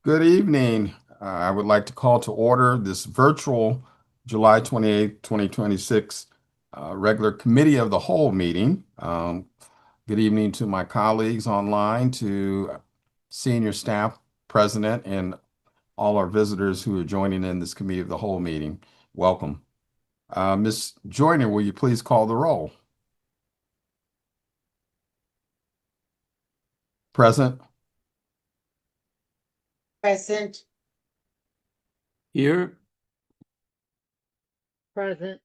Good evening. I would like to call to order this virtual July 28th, 2026 regular Committee of the Whole meeting. Good evening to my colleagues online, to senior staff, president, and all our visitors who are joining in this Committee of the Whole meeting. Welcome. Ms. Joyner, will you please call the roll? Present? Present. Here. Present.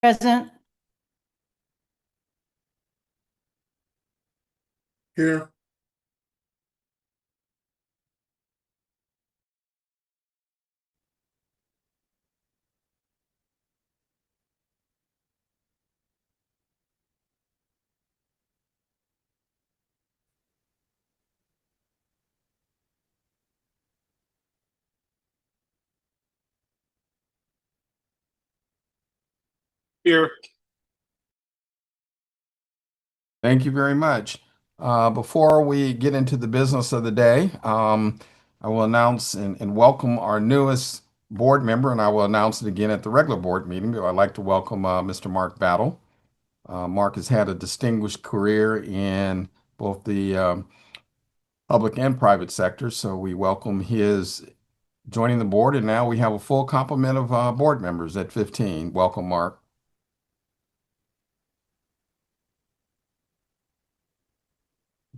Present. Here. Here. Thank you very much. Before we get into the business of the day, I will announce and welcome our newest board member, and I will announce it again at the regular board meeting. I'd like to welcome Mr. Mark Battle. Mark has had a distinguished career in both the public and private sector, so we welcome his joining the board, and now we have a full complement of board members at 15. Welcome, Mark.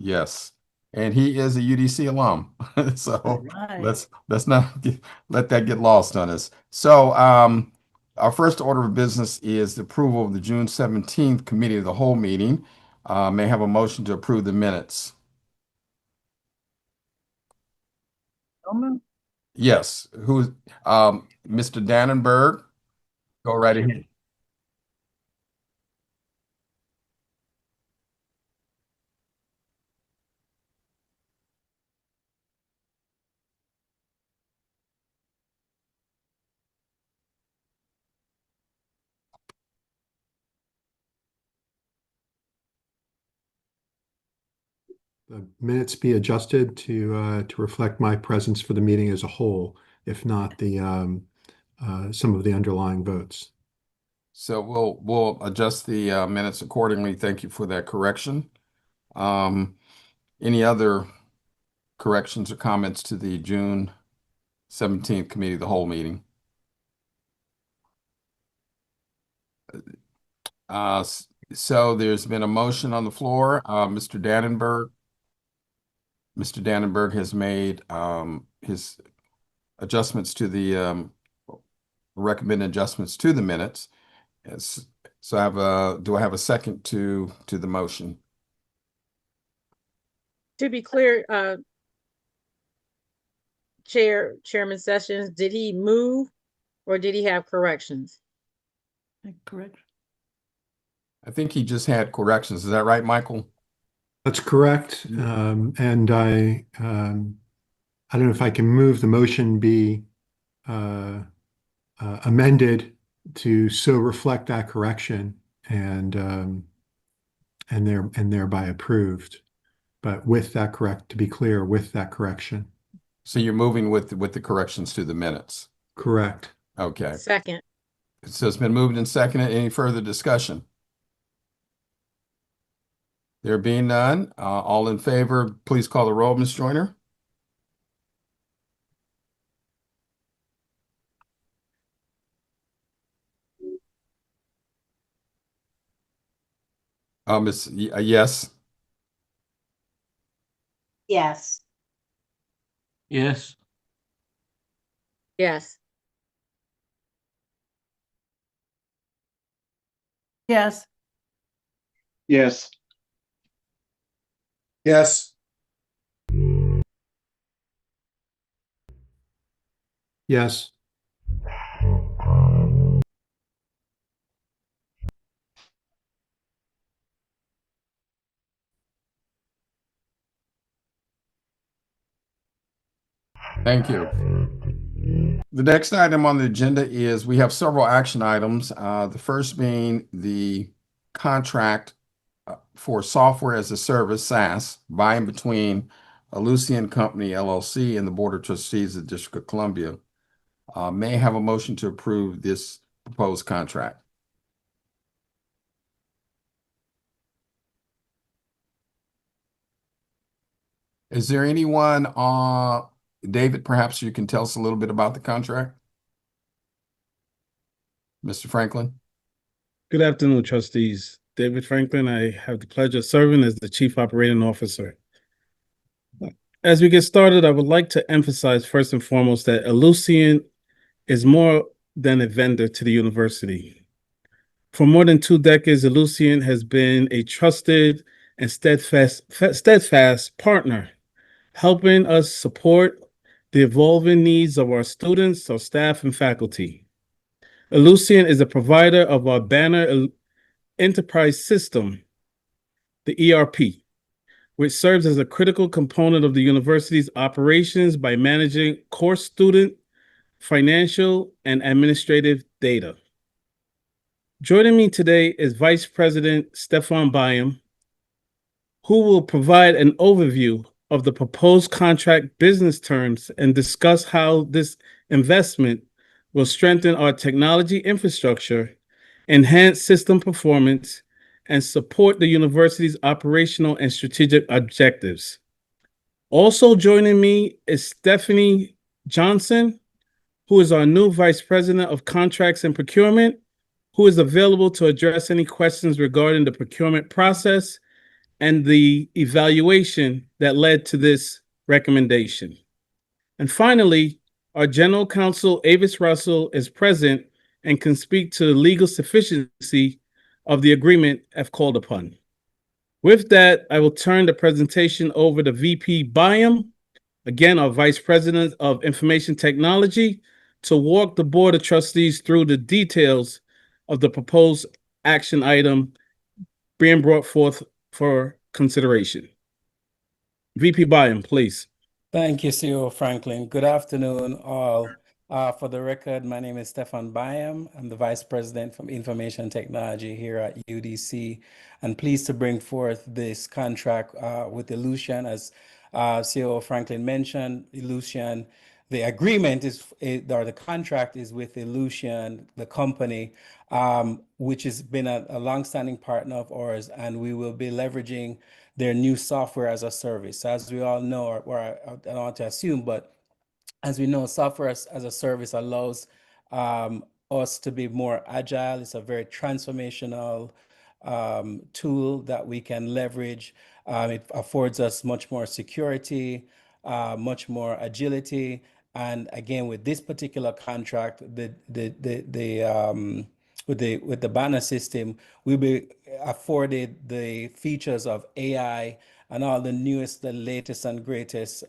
Yes, and he is a UDC alum, so Right. let's not let that get lost on us. So, our first order of business is the approval of the June 17th Committee of the Whole meeting. May I have a motion to approve the minutes? Yes. Who? Mr. Dannenberg, go right ahead. The minutes be adjusted to reflect my presence for the meeting as a whole, if not the some of the underlying votes. So we'll adjust the minutes accordingly. Thank you for that correction. Any other corrections or comments to the June 17th Committee of the Whole meeting? So there's been a motion on the floor. Mr. Dannenberg has made his adjustments to the recommended adjustments to the minutes. So do I have a second to the motion? To be clear, Chairman Sessions, did he move or did he have corrections? Correct. I think he just had corrections. Is that right, Michael? That's correct. And I don't know if I can move the motion be amended to so reflect that correction and thereby approved. But with that to be clear, with that correction. So you're moving with the corrections to the minutes. Correct. Okay. Second. So it's been moved and seconded. Any further discussion? There being none, all in favor, please call the roll, Ms. Joyner. Yes. Yes. Yes. Yes. Yes. Yes. Yes. Yes. Thank you. The next item on the agenda is we have several action items. The first being the contract for software as a service, SaaS, by and between Lucian Company LLC and the Board of Trustees of the District of Columbia. May I have a motion to approve this proposed contract? Is there anyone, David, perhaps you can tell us a little bit about the contract? Mr. Franklin? Good afternoon, trustees. David Franklin. I have the pleasure of serving as the Chief Operating Officer. As we get started, I would like to emphasize first and foremost that Ellucian is more than a vendor to the university. For more than 2 decades, Ellucian has been a trusted and steadfast partner, helping us support the evolving needs of our students, our staff, and faculty. Ellucian is a provider of our banner enterprise system, the ERP, which serves as a critical component of the university's operations by managing core student, financial, and administrative data. Joining me today is Vice President Stefan Byam, who will provide an overview of the proposed contract business terms and discuss how this investment will strengthen our technology infrastructure, enhance system performance, and support the university's operational and strategic objectives. Also joining me is Stephanie Johnson, who is our new Vice President of Contracts and Procurement, who is available to address any questions regarding the procurement process and the evaluation that led to this recommendation. And finally, our General Counsel, Avis Russell, is present and can speak to the legal sufficiency of the agreement if called upon. With that, I will turn the presentation over to VP Byam, again, our Vice President of Information Technology, to walk the Board of Trustees through the details of the proposed action item being brought forth for consideration. VP Byam, please. Thank you, CEO Franklin. Good afternoon, all. For the record, my name is Stefan Byam. I'm the Vice President from Information Technology here at UDC, and pleased to bring forth this contract with Ellucian. As CEO Franklin mentioned, Ellucian, the agreement or the contract is with Ellucian, the company, which has been a longstanding partner of ours, and we will be leveraging their new software as a service. As we all know, or I don't want to assume, but as we know, software as a service allows us to be more agile. It's a very transformational tool that we can leverage. It affords us much more security, much more agility. And again, with this particular contract, with the banner system, we'll be afforded the features of AI and all the newest, the latest and greatest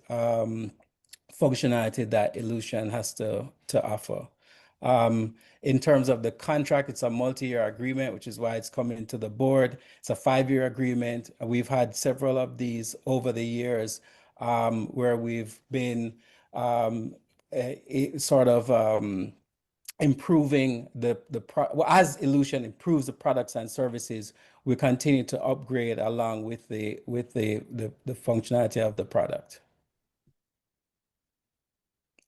functionality that Ellucian has to offer. In terms of the contract, it's a multi-year agreement, which is why it's coming to the board. It's a 5-year agreement. We've had several of these over the years where we've been improving as Ellucian improves the products and services, we continue to upgrade along with the functionality of the product.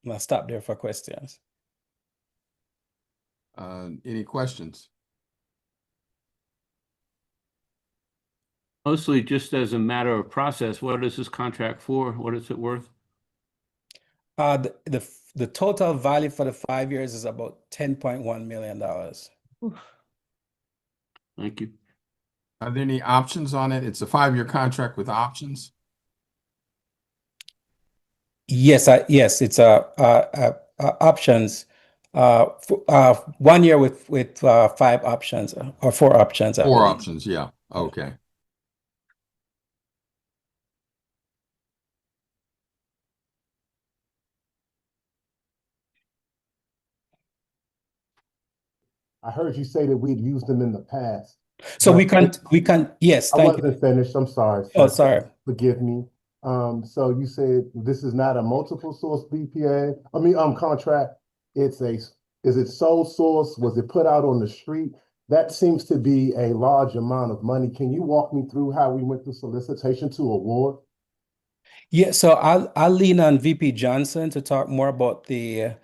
I'll stop there for questions. Any questions? Mostly just as a matter of process, what is this contract for? What is it worth? The total value for the 5 years is about $10.1 million. Thank you. Are there any options on it? It's a 5-year contract with options? Yes, yes, it's options. 1 year with 5 options or 4 options. 4 options, yeah. Okay. I heard you say that we'd used them in the past. So we can, yes, I thank you. wasn't finished, I'm sorry. Oh, sorry. Forgive me. So you said this is not a multiple source BPA, contract. Is it sole source? Was it put out on the street? That seems to be a large amount of money. Can you walk me through how we went through solicitation to award? Yeah, so I'll lean on VP Johnson to talk more about the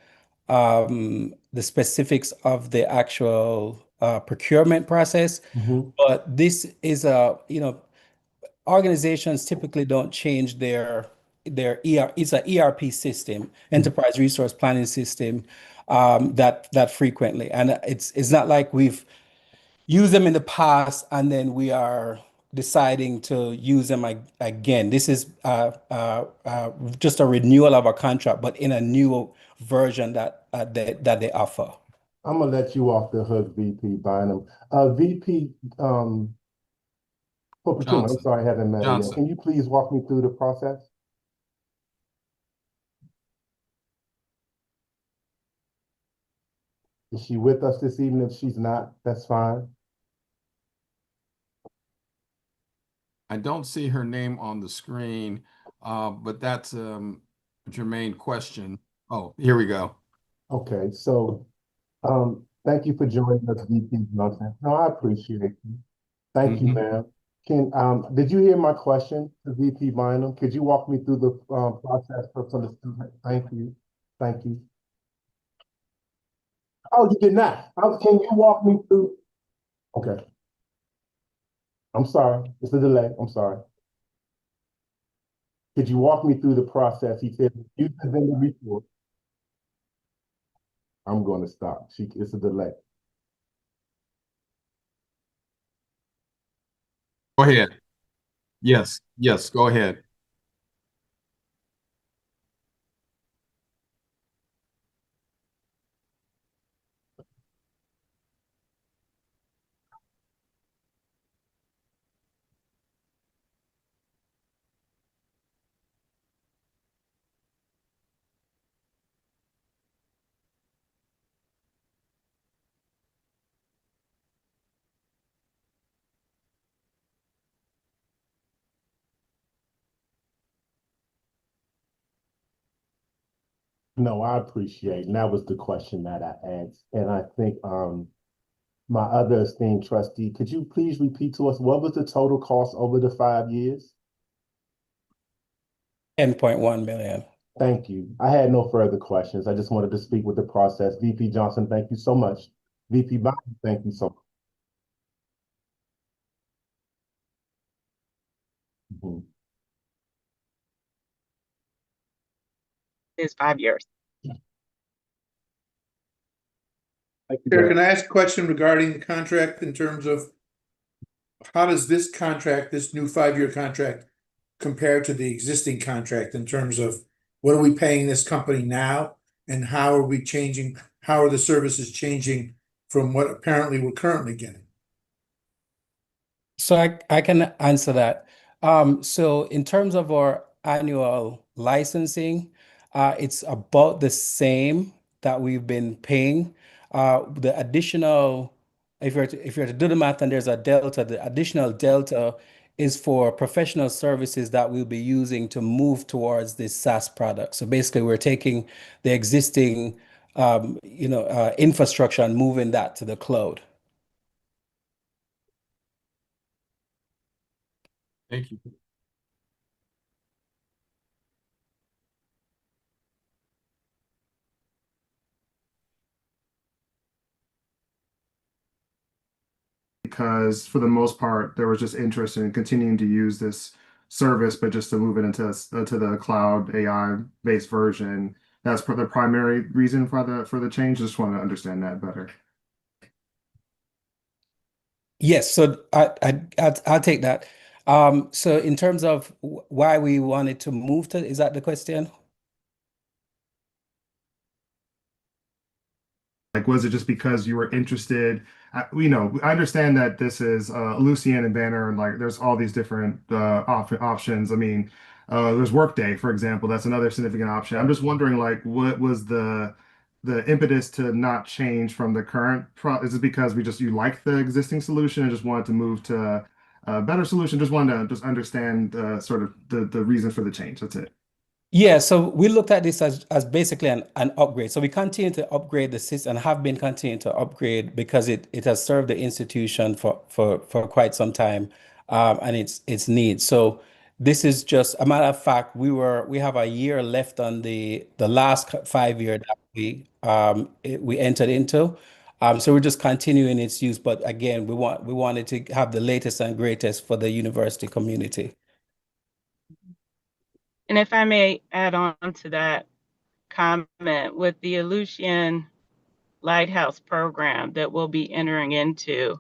specifics of the actual procurement process. Mhm. But this is organizations typically don't change their it's an ERP system, enterprise resource planning system, that frequently. And it's not like we've used them in the past and then we are deciding to use them again. This is just a renewal of a contract, but in a new version that they offer. I'm gonna let you off the hook, VP Bynum. VP for procurement, I'm Johnson. sorry, I haven't met her yet. Johnson. Can you please walk me through the process? Is she with us this evening? If she's not, that's fine. I don't see her name on the screen, but that's a germane question. Oh, here we go. Okay, so thank you for joining us, VP Johnson. No, I appreciate you. Thank you, Mhm. ma'am. Did you hear my question to VP Bynum? Could you walk me through the process from the student? Thank you. Thank you. Oh, you did not. Can you walk me through? Okay, I'm sorry. It's a delay. I'm sorry. Could you walk me through the process? He said, you send in the report. I'm going to stop. It's a delay. Go ahead. Yes, yes, go ahead. No, I appreciate, and that was the question that I asked. And I think my other esteemed trustee, could you please repeat to us what was the total cost over the 5 years? 10.1 million. Thank you. I had no further questions. I just wanted to speak with the process. VP Johnson, thank you so much. VP Bynum, thank you so much. Mhm. Is 5 years. Thank you, Chair, Greg. can I ask a question regarding the contract in terms of how does this contract, this new 5-year contract, compare to the existing contract in terms of what are we paying this company now and how are we changing, how are the services changing from what apparently we're currently getting? So I can answer that. So in terms of our annual licensing, it's about the same that we've been paying. The additional, if you're to do the math and there's a delta, the additional delta is for professional services that we'll be using to move towards this SaaS product. So basically, we're taking the existing, infrastructure and moving that to the cloud. Thank you. Because for the most part, there was just interest in continuing to use this service, but just to move it into the cloud AI-based version. That's the primary reason for the change. Just want to understand that better. Yes, so I'll take that. So in terms of why we wanted to move to, is that the question? Like, was it just because you were interested? I understand that this is Lucian and Banner, and like, there's all these different options. I mean, there's Workday, for example. That's another significant option. I'm just wondering, like, what was the impetus to not change from the current Is it because you like the existing solution and just wanted to move to a better solution? Just wanted to understand sort of the reason for the change. That's it. Yeah, so we looked at this as basically an upgrade. So we continue to upgrade the system and have been continuing to upgrade because it has served the institution for quite some time, and its needs. So this is just a matter of fact, we have a year left on the last 5 year that we entered into. So we're just continuing its use, but again, we wanted to have the latest and greatest for the university community. And if I may add on to that comment, with the Aleutian Lighthouse program that we'll be entering into,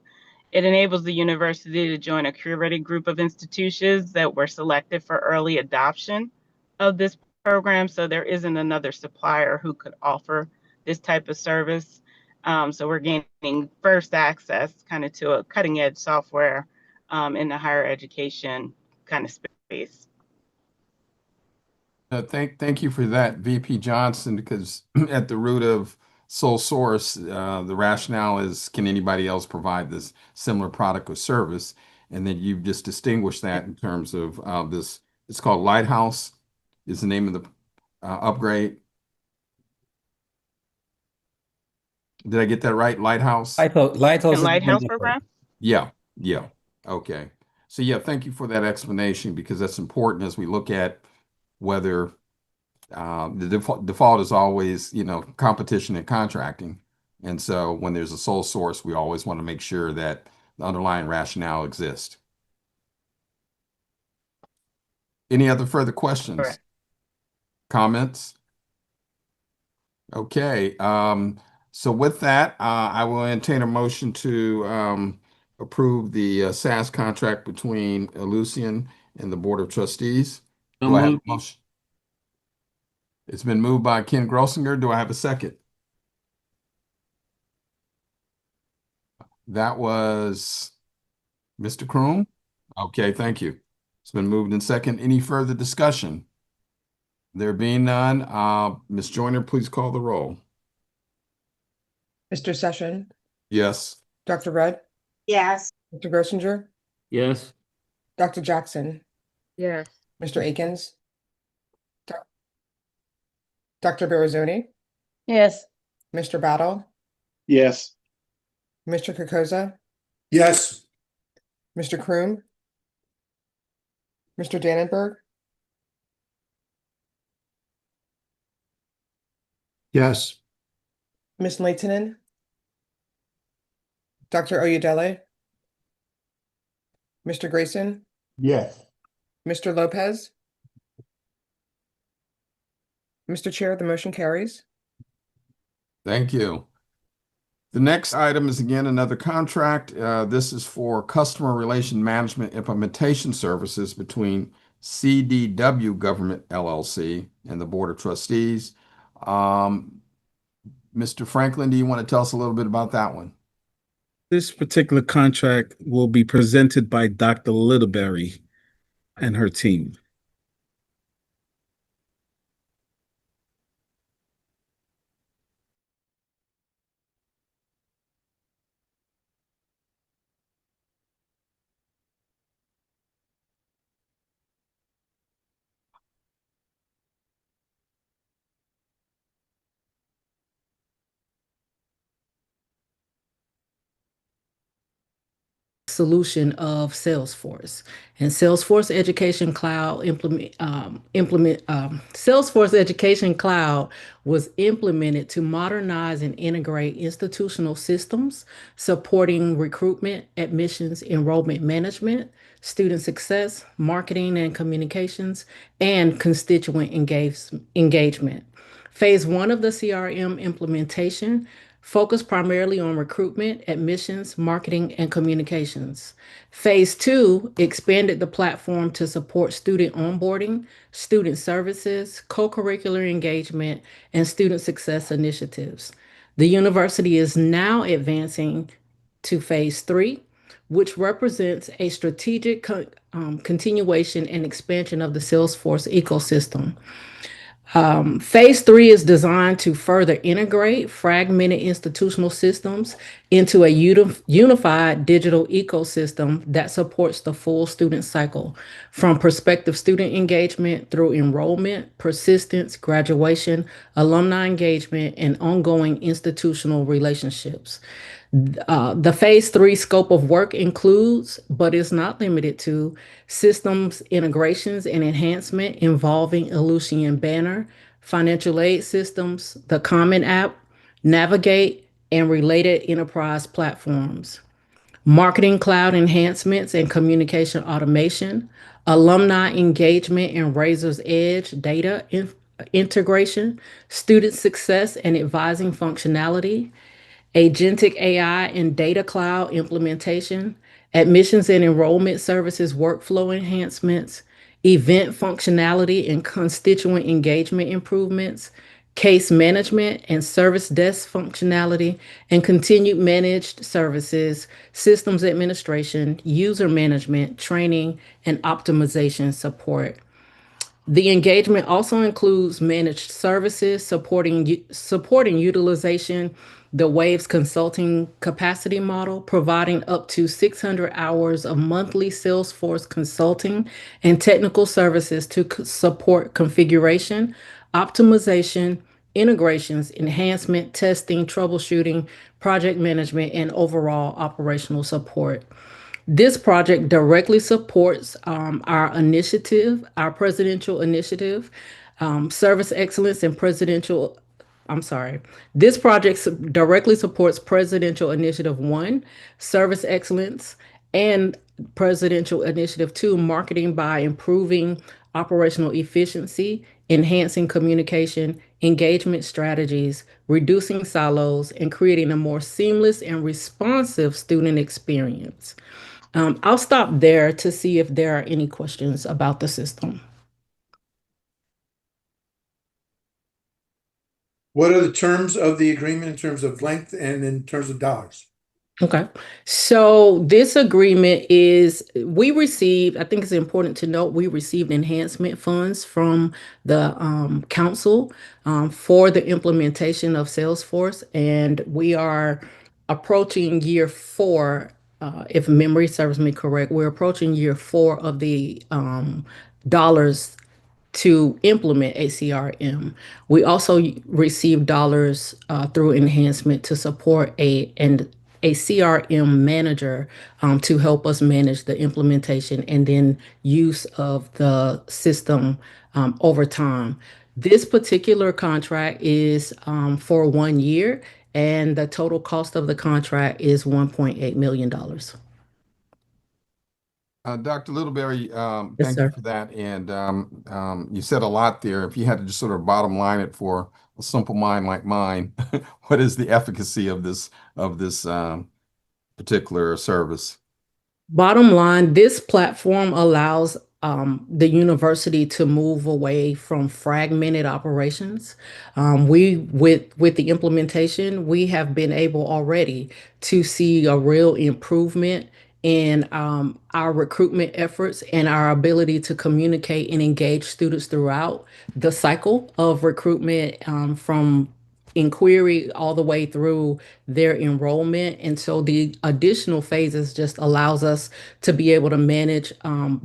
it enables the university to join a curated group of institutions that were selected for early adoption of this program. So there isn't another supplier who could offer this type of service. So we're gaining first access kind of to a cutting edge software in the higher education kind of space. Thank you for that, VP Johnson, because at the root of sole source, the rationale is, can anybody else provide this similar product or service? And then you've just distinguished that in terms of this. It's called Lighthouse, is the name of the upgrade. Did I get that right? Lighthouse? Lighthouse is the Lighthouse name for it. program? Yeah, yeah. Okay. So yeah, thank you for that explanation because that's important as we look at whether the default is always, competition and contracting. And so when there's a sole source, we always want to make sure that the underlying rationale exists. Any other further questions? Correct. Comments? Okay. So with that, I will entertain a motion to approve the SaaS contract between Ellucian and the Board of Trustees. So Do I have a moved. motion? It's been moved by Ken Grossinger. Do I have a second? That was Mr. Kroom. Okay, thank you. It's been moved in second. Any further discussion? There being none, Ms. Joyner, please call the roll. Mr. Session, Yes. Dr. Rudd, Yes. Mr. Grossinger, Yes. Dr. Jackson, Yes. Mr. Akins, Dr. Barazoni, Yes. Mr. Battle, Yes. Mr. Kokoza, Yes. Mr. Kroom, Mr. Dannenberg, Yes. Ms. Leitonen, Dr. Oyedele, Mr. Grayson, Yes. Mr. Lopez. Mr. Chair, the motion carries. Thank you. The next item is again another contract. This is for customer relation management implementation services between CDW Government LLC and the Board of Trustees. Mr. Franklin, do you want to tell us a little bit about that one? This particular contract will be presented by Dr. Littleberry and her team. Solution of Salesforce and Salesforce Education Cloud Salesforce Education Cloud was implemented to modernize and integrate institutional systems supporting recruitment, admissions, enrollment management, student success, marketing and communications, and constituent engagement. Phase 1 of the CRM implementation focused primarily on recruitment, admissions, marketing, and communications. Phase 2 expanded the platform to support student onboarding, student services, co-curricular engagement, and student success initiatives. The university is now advancing to Phase 3, which represents a strategic continuation and expansion of the Salesforce ecosystem. Phase 3 is designed to further integrate fragmented institutional systems into a unified digital ecosystem that supports the full student cycle, from prospective student engagement through enrollment, persistence, graduation, alumni engagement, and ongoing institutional relationships. The phase 3 scope of work includes, but is not limited to, systems integrations and enhancement involving Ellucian Banner, financial aid systems, the Common App, Navigate, and related enterprise platforms, marketing cloud enhancements and communication automation, alumni engagement and Razor's Edge data integration, student success and advising functionality, agentic AI and data cloud implementation, admissions and enrollment services workflow enhancements, event functionality and constituent engagement improvements, case management and service desk functionality, and continued managed services, systems administration, user management, training, and optimization support. The engagement also includes managed services supporting utilization, the Waves consulting capacity model, providing up to 600 hours of monthly Salesforce consulting and technical services to support configuration, optimization, integrations, enhancement, testing, troubleshooting, project management, and overall operational support. This project directly supports our initiative, our presidential initiative, service excellence and presidential. I'm sorry. This project directly supports Presidential Initiative 1, Service Excellence, and Presidential Initiative 2, Marketing by improving operational efficiency, enhancing communication, engagement strategies, reducing silos, and creating a more seamless and responsive student experience. I'll stop there to see if there are any questions about the system. What are the terms of the agreement in terms of length and in terms of dollars? Okay. So this agreement is, we received, I think it's important to note, we received enhancement funds from the council for the implementation of Salesforce, and we are approaching year 4. If memory serves me correct, we're approaching year 4 of the dollars to implement a CRM. We also received dollars through enhancement to support a CRM manager to help us manage the implementation and then use of the system over time. This particular contract is for 1 year, and the total cost of the contract is $1.8 million. Dr. Littleberry, Yes, thank you sir. for that. And you said a lot there. If you had to just sort of bottom line it for a simple mind like mine, what is the efficacy of this particular service? Bottom line, this platform allows the university to move away from fragmented operations. With the implementation, we have been able already to see a real improvement in our recruitment efforts and our ability to communicate and engage students throughout the cycle of recruitment, from inquiry all the way through their enrollment. And so the additional phases just allows us to be able to manage all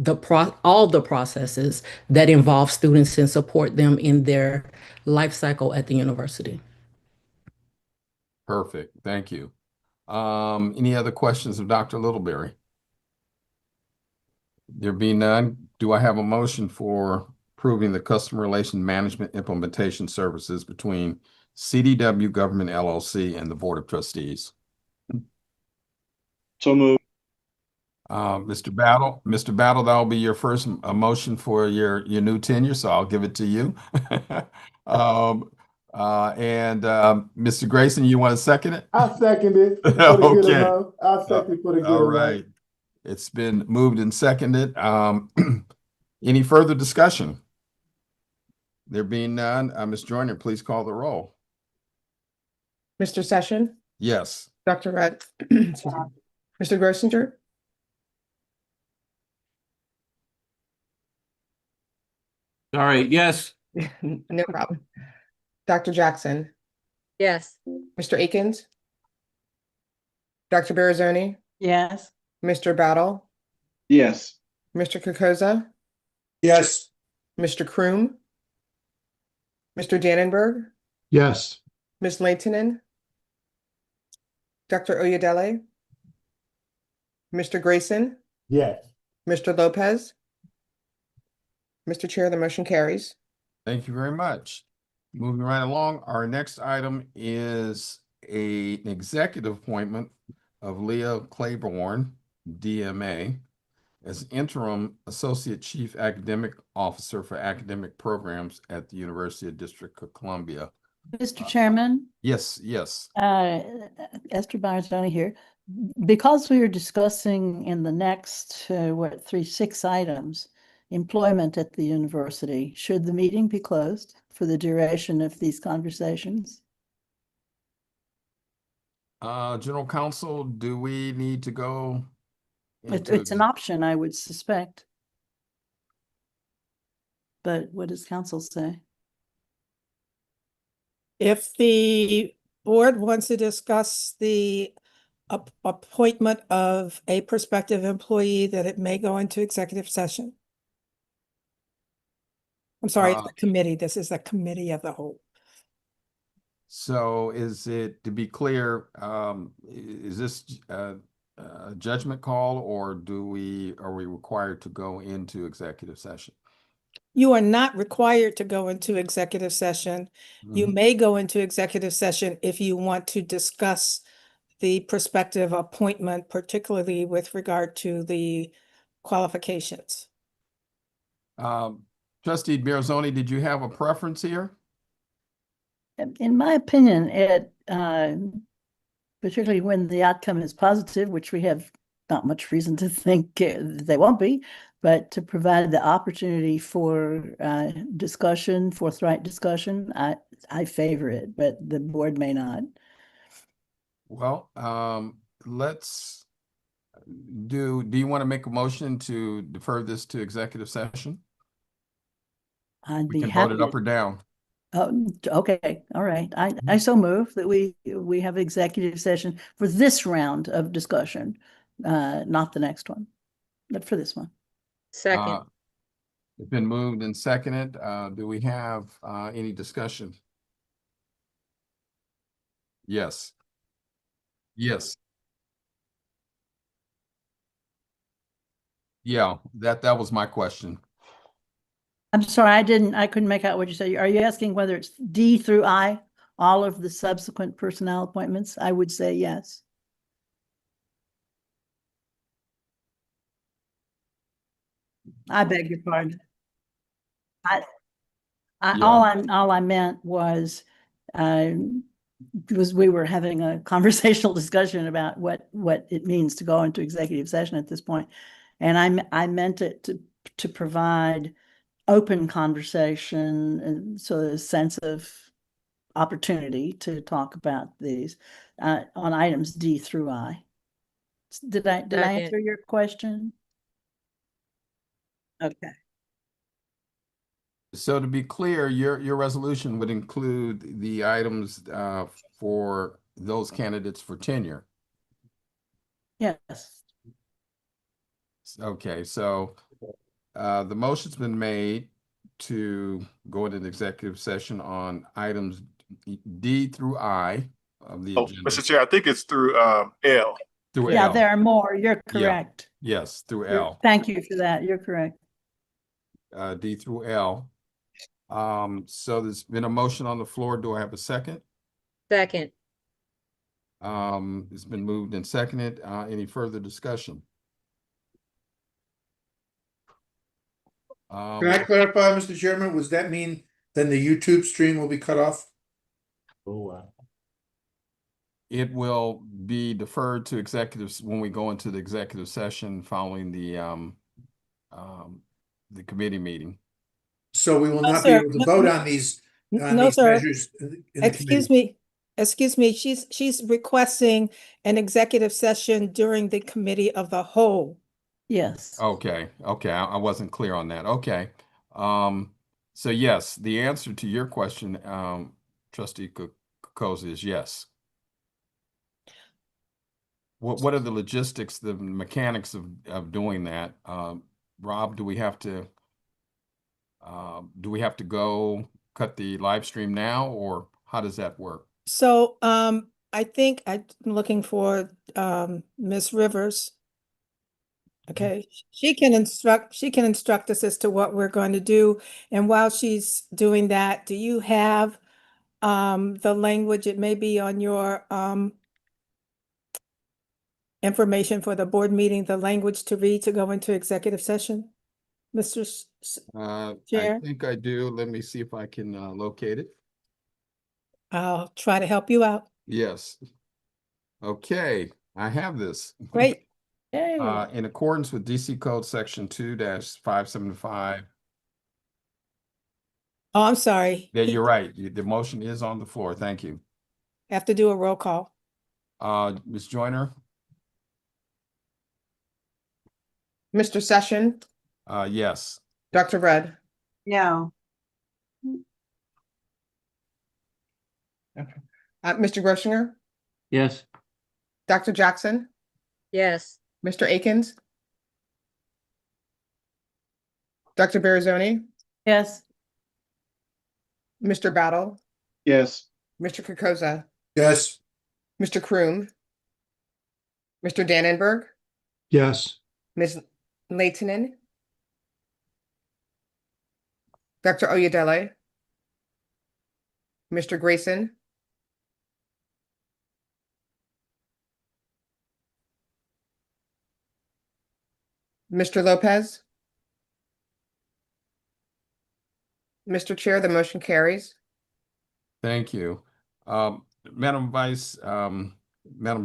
the processes that involve students and support them in their life cycle at the university. Perfect. Thank you. Any other questions of Dr. Littleberry? There being none, do I have a motion for approving the customer relation management implementation services between CDW Government LLC and the Board of Trustees? So moved. Mr. Battle, that'll be your first motion for your new tenure, so I'll give it to you. Mr. Grayson, you want to second it? I second it for the good Okay. amount. I second it for the good All amount. right. It's been moved and seconded. Any further discussion? There being none, Ms. Joyner, please call the roll. Mr. Session, Yes. Dr. Rudd, excuse me. Mr. Grosinger, Sorry, yes. No problem. Dr. Jackson, Yes. Mr. Akins, Dr. Barazoni, Yes. Mr. Battle, Yes. Mr. Kokoza, Yes. Mr. Kroom, Mr. Dannenberg, Yes. Ms. Leitonen, Dr. Oyedele, Mr. Grayson, Yes. Mr. Lopez. Mr. Chair, the motion carries. Thank you very much. Moving right along, our next item is an executive appointment of Leah Claiborne, DMA, as interim Associate Chief Academic Officer for Academic Programs at the University of District of Columbia. Mr. Chairman, Yes, yes. Esther Barzani here. Because we are discussing in the next, 6 items, employment at the university, should the meeting be closed for the duration of these conversations? General Counsel, do we need to go It's an option, I would suspect. But what does council say? If the board wants to discuss the appointment of a prospective employee, that it may go into executive session. I'm sorry, it's the committee. This is the committee of the whole. So is it, to be clear, is this a judgment call, or are we required to go into executive session? You are not required to go into executive session. You may go into executive session if you want to discuss the prospective appointment, particularly with regard to the qualifications. Trustee Barazoni, did you have a preference here? In my opinion, particularly when the outcome is positive, which we have not much reason to think they won't be, but to provide the opportunity for discussion, forthright discussion, I favor it, but the board may not. Well, let's do you want to make a motion to defer this to executive session? I'd We be can happy. vote it up or down. Okay, all right. I so move that we have executive session for this round of discussion, not the next one, but for this one. Second. It's been moved and seconded. Do we have any discussion? Yes. Yes. Yeah, that was my question. I'm sorry, I couldn't make out what you said. Are you asking whether it's D through I, all of the subsequent personnel appointments? I would say yes. I beg your pardon. All I meant was we were having a conversational discussion about what it means to go into executive session at this point. And I meant it to provide open conversation and so a sense of opportunity to talk about these on items D through I. Did I answer your question? Okay. So to be clear, your resolution would include the items for those candidates for tenure. Yes. Okay, so the motion's been made to go into the executive session on items D through I of the agenda. Mr. Chair, I think it's through L. Through Yeah, L. there are more. You're correct. Yeah. Yes, through L. Thank you for that. You're correct. D through L. So there's been a motion on the floor. Do I have a second? Second. It's been moved and seconded. Any further discussion? Can I clarify, Mr. Chairman? Does that mean then the YouTube stream will be cut off? Oh, wow. It will be deferred to executives when we go into the executive session following the committee meeting. So we will No, not be sir. able to vote on these No, sir. measures in the Excuse committee. me. She's requesting an executive session during the committee of the whole. Yes. Okay, I wasn't clear on that. Okay. So yes, the answer to your question, Trustee Kokoza, is yes. What are the logistics, the mechanics of doing that? Rob, do we have to go cut the live stream now, or how does that work? So, I think I'm looking for, Ms. Rivers. Okay, she can instruct us as to what we're going to do. And while she's doing that, do you have, the language? It may be on your, information for the board meeting, the language to read to go into executive session? Mr. I Chair, think I do. Let me see if I can locate it. I'll try to help you out. Yes. Okay, I have this. Great. Yay. In accordance with DC Code Section 2-575. Oh, I'm sorry. Yeah, you're right. The motion is on the floor. Thank you. Have to do a roll call. Ms. Joyner? Mr. Session, Yes. Dr. Rudd. No. Okay. Mr. Groschinger, Yes. Dr. Jackson, Yes. Mr. Akins, Dr. Barazoni, Yes. Mr. Battle, Yes. Mr. Kokoza, Yes. Mr. Kroom, Mr. Dannenberg, Yes. Ms. Leitonen, Dr. Oyedele, Mr. Grayson, Mr. Lopez. Mr. Chair, the motion carries. Thank you. Madam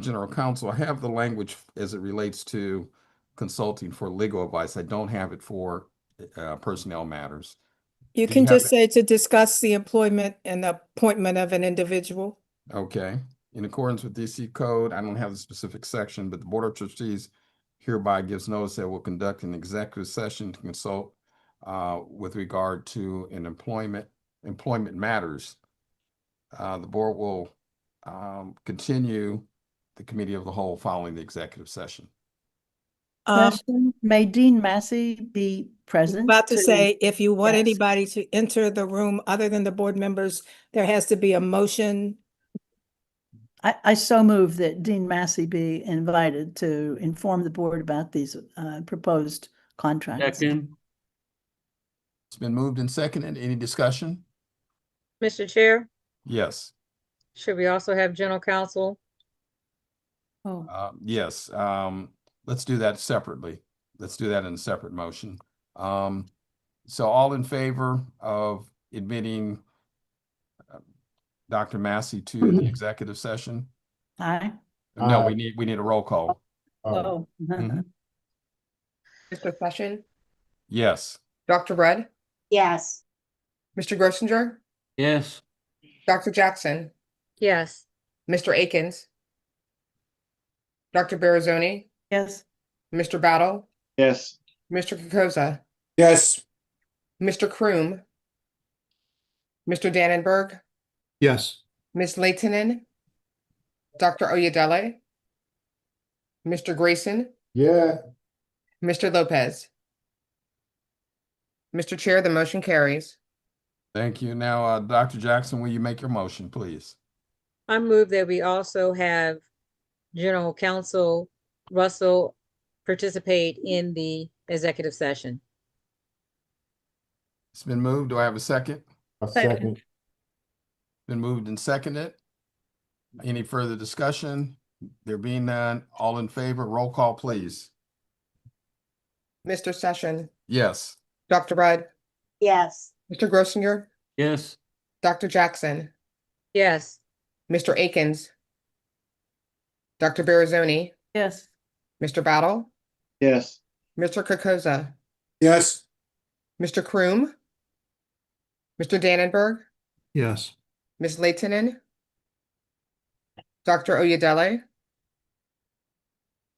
General Counsel, I have the language as it relates to consulting for legal advice. I don't have it for personnel matters. You Do can have just say to discuss the employment and appointment of an individual. Okay. In accordance with DC Code, I don't have the specific section, but the Board of Trustees hereby gives notice that will conduct an executive session to consult with regard to an employment matters. The board will continue the committee of the whole following the executive session. Question, may Dean Massey be present? About to say, if you want Yes. anybody to enter the room other than the board members, there has to be a motion. I so move that Dean Massey be invited to inform the board about these proposed contracts. Second. It's been moved and seconded. Any discussion? Mr. Chair, Yes. should we also have general counsel? Oh, Yes. Let's do that separately. Let's do that in a separate motion. So all in favor of admitting Dr. Massey to the executive session? aye. No, Aye. we need a roll call. Oh. Mhm. Mr. Session, Yes. Dr. Rudd, Yes. Mr. Groschinger, Yes. Dr. Jackson, Yes. Mr. Akins, Dr. Barazoni, Yes. Mr. Battle, Yes. Mr. Kokoza, Yes. Mr. Kroom, Mr. Dannenberg, Yes. Ms. Leitonen, Dr. Oyedele, Mr. Grayson, Yeah. Mr. Lopez. Mr. Chair, the motion carries. Thank you. Now, Dr. Jackson, will you make your motion, please? I move that we also have general counsel Russell participate in the executive session. It's been moved. Do I have a second? A second. Been moved and seconded. Any further discussion? There being none, all in favor, roll call, please. Mr. Session, Yes. Dr. Rudd, Yes. Mr. Groschinger, Yes. Dr. Jackson, Yes. Mr. Akins, Dr. Barazoni, Yes. Mr. Battle, Yes. Mr. Kokoza, Yes. Mr. Kroom, Mr. Dannenberg, Yes. Ms. Leitonen, Dr. Oyedele,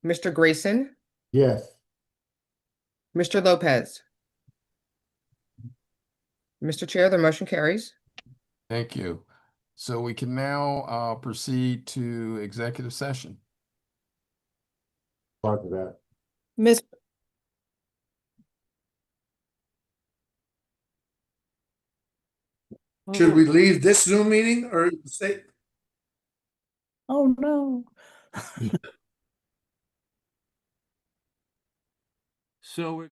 Mr. Grayson, Yes. Mr. Lopez. Mr. Chair, the motion carries. Thank you. So we can now proceed to executive session. Part of that. Miss, Should we leave this Zoom meeting or say? Oh, no. So we're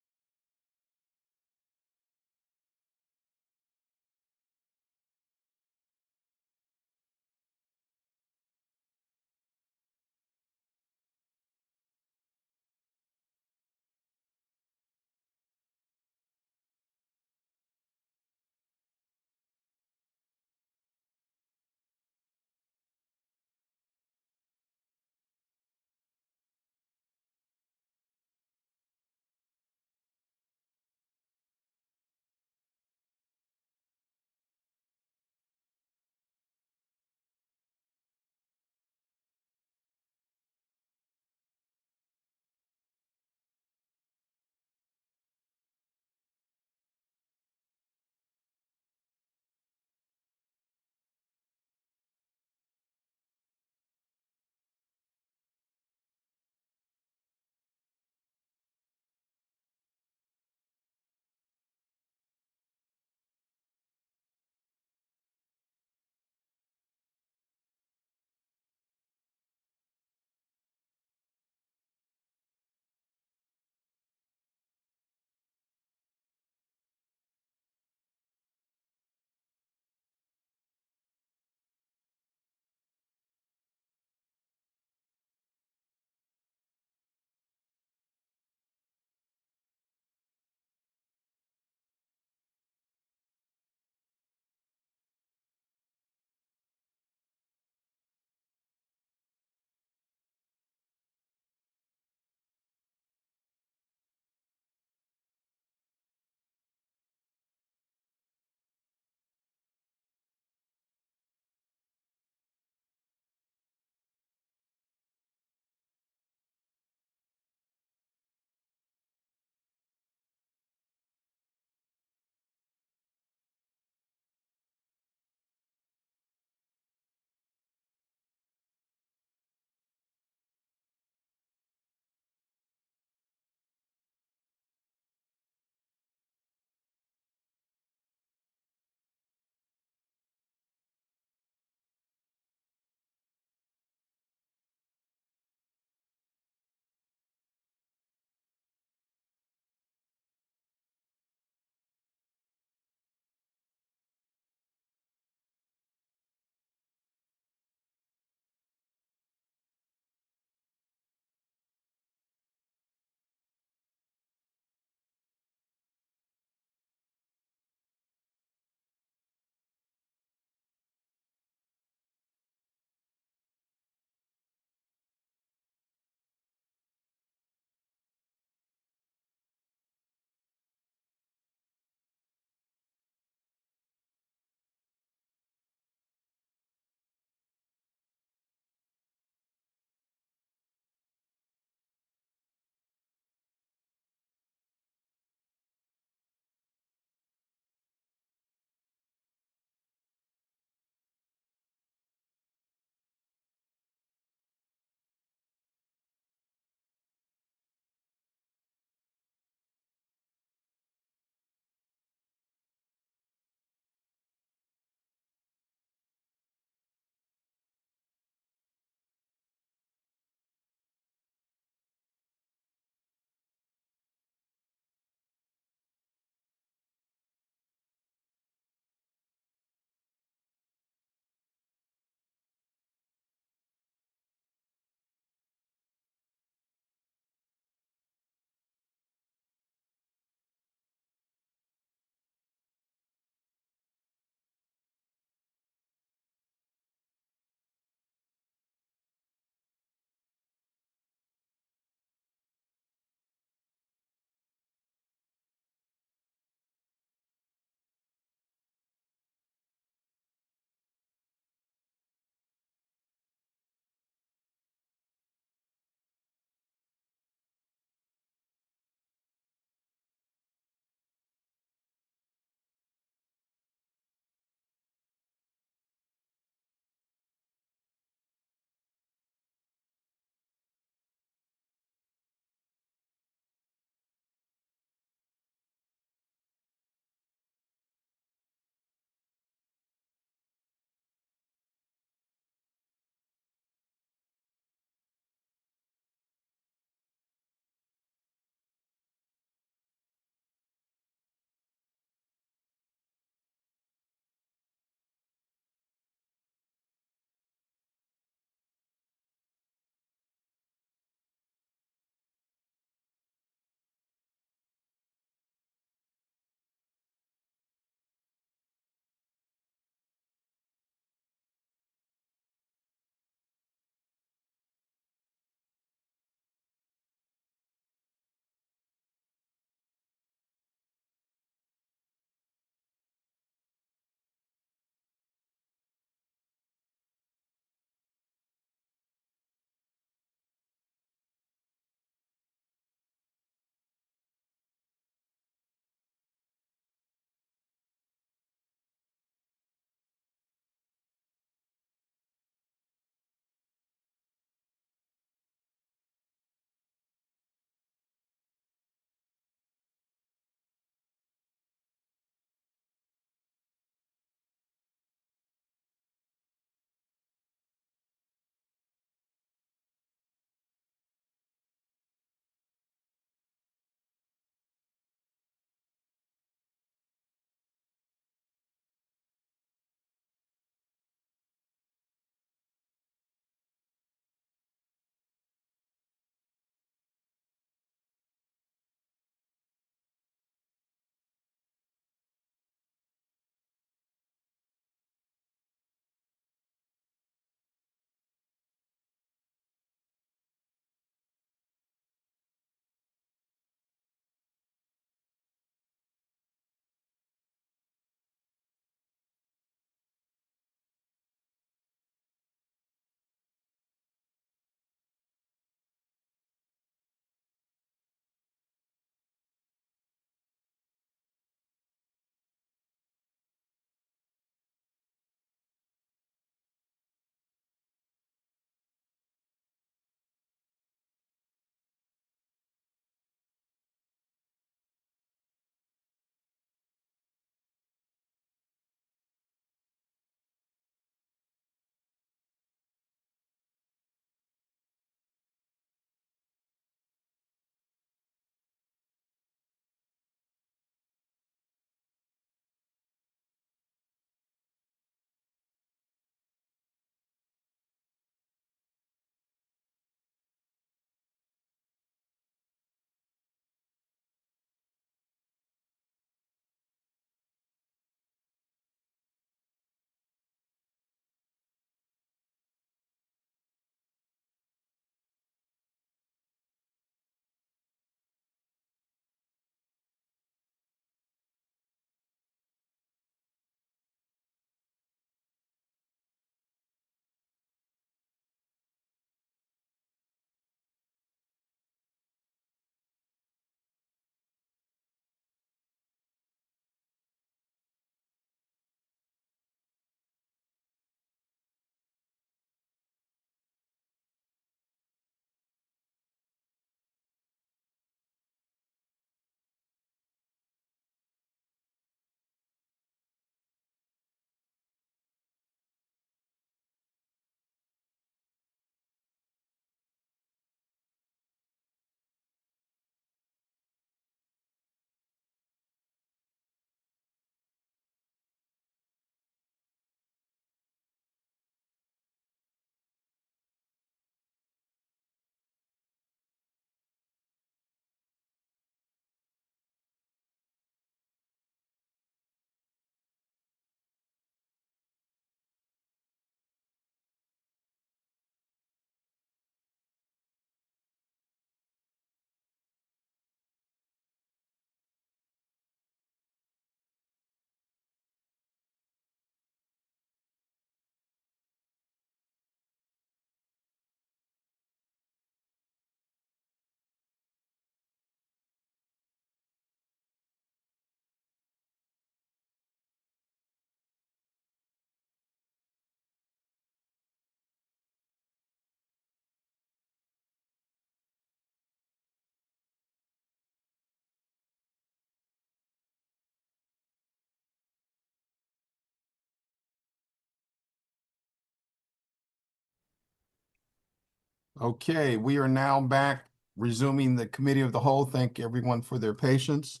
Okay, we are now back resuming the committee of the whole. Thank everyone for their patience.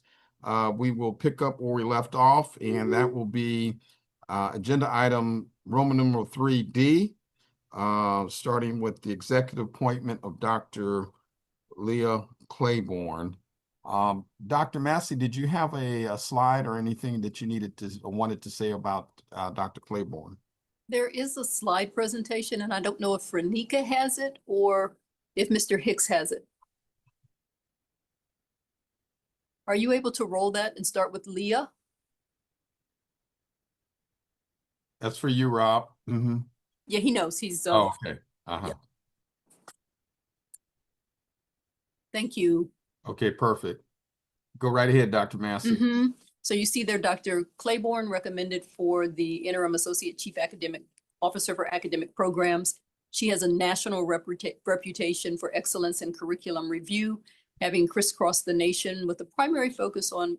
We will pick up where we left off, and that will be agenda item Roman numeral 3D, starting with the executive appointment of Dr. Leah Claiborne. Dr. Massey, did you have a slide or anything that you needed to or wanted to say about Dr. Claiborne? There is a slide presentation, and I don't know if Renika has it or if Mr. Hicks has it. Are you able to roll that and start with Leah? That's for you, Rob. Mm-hmm. Yeah, he knows. He's Oh, okay. Uh-huh. yeah. Thank you. Okay, perfect. Go right ahead, Dr. Massey. Mm-hmm. So you see there, Dr. Claiborne recommended for the Interim Associate Chief Academic Officer for Academic Programs. She has a national reputation for excellence in curriculum review, having crisscrossed the nation with a primary focus on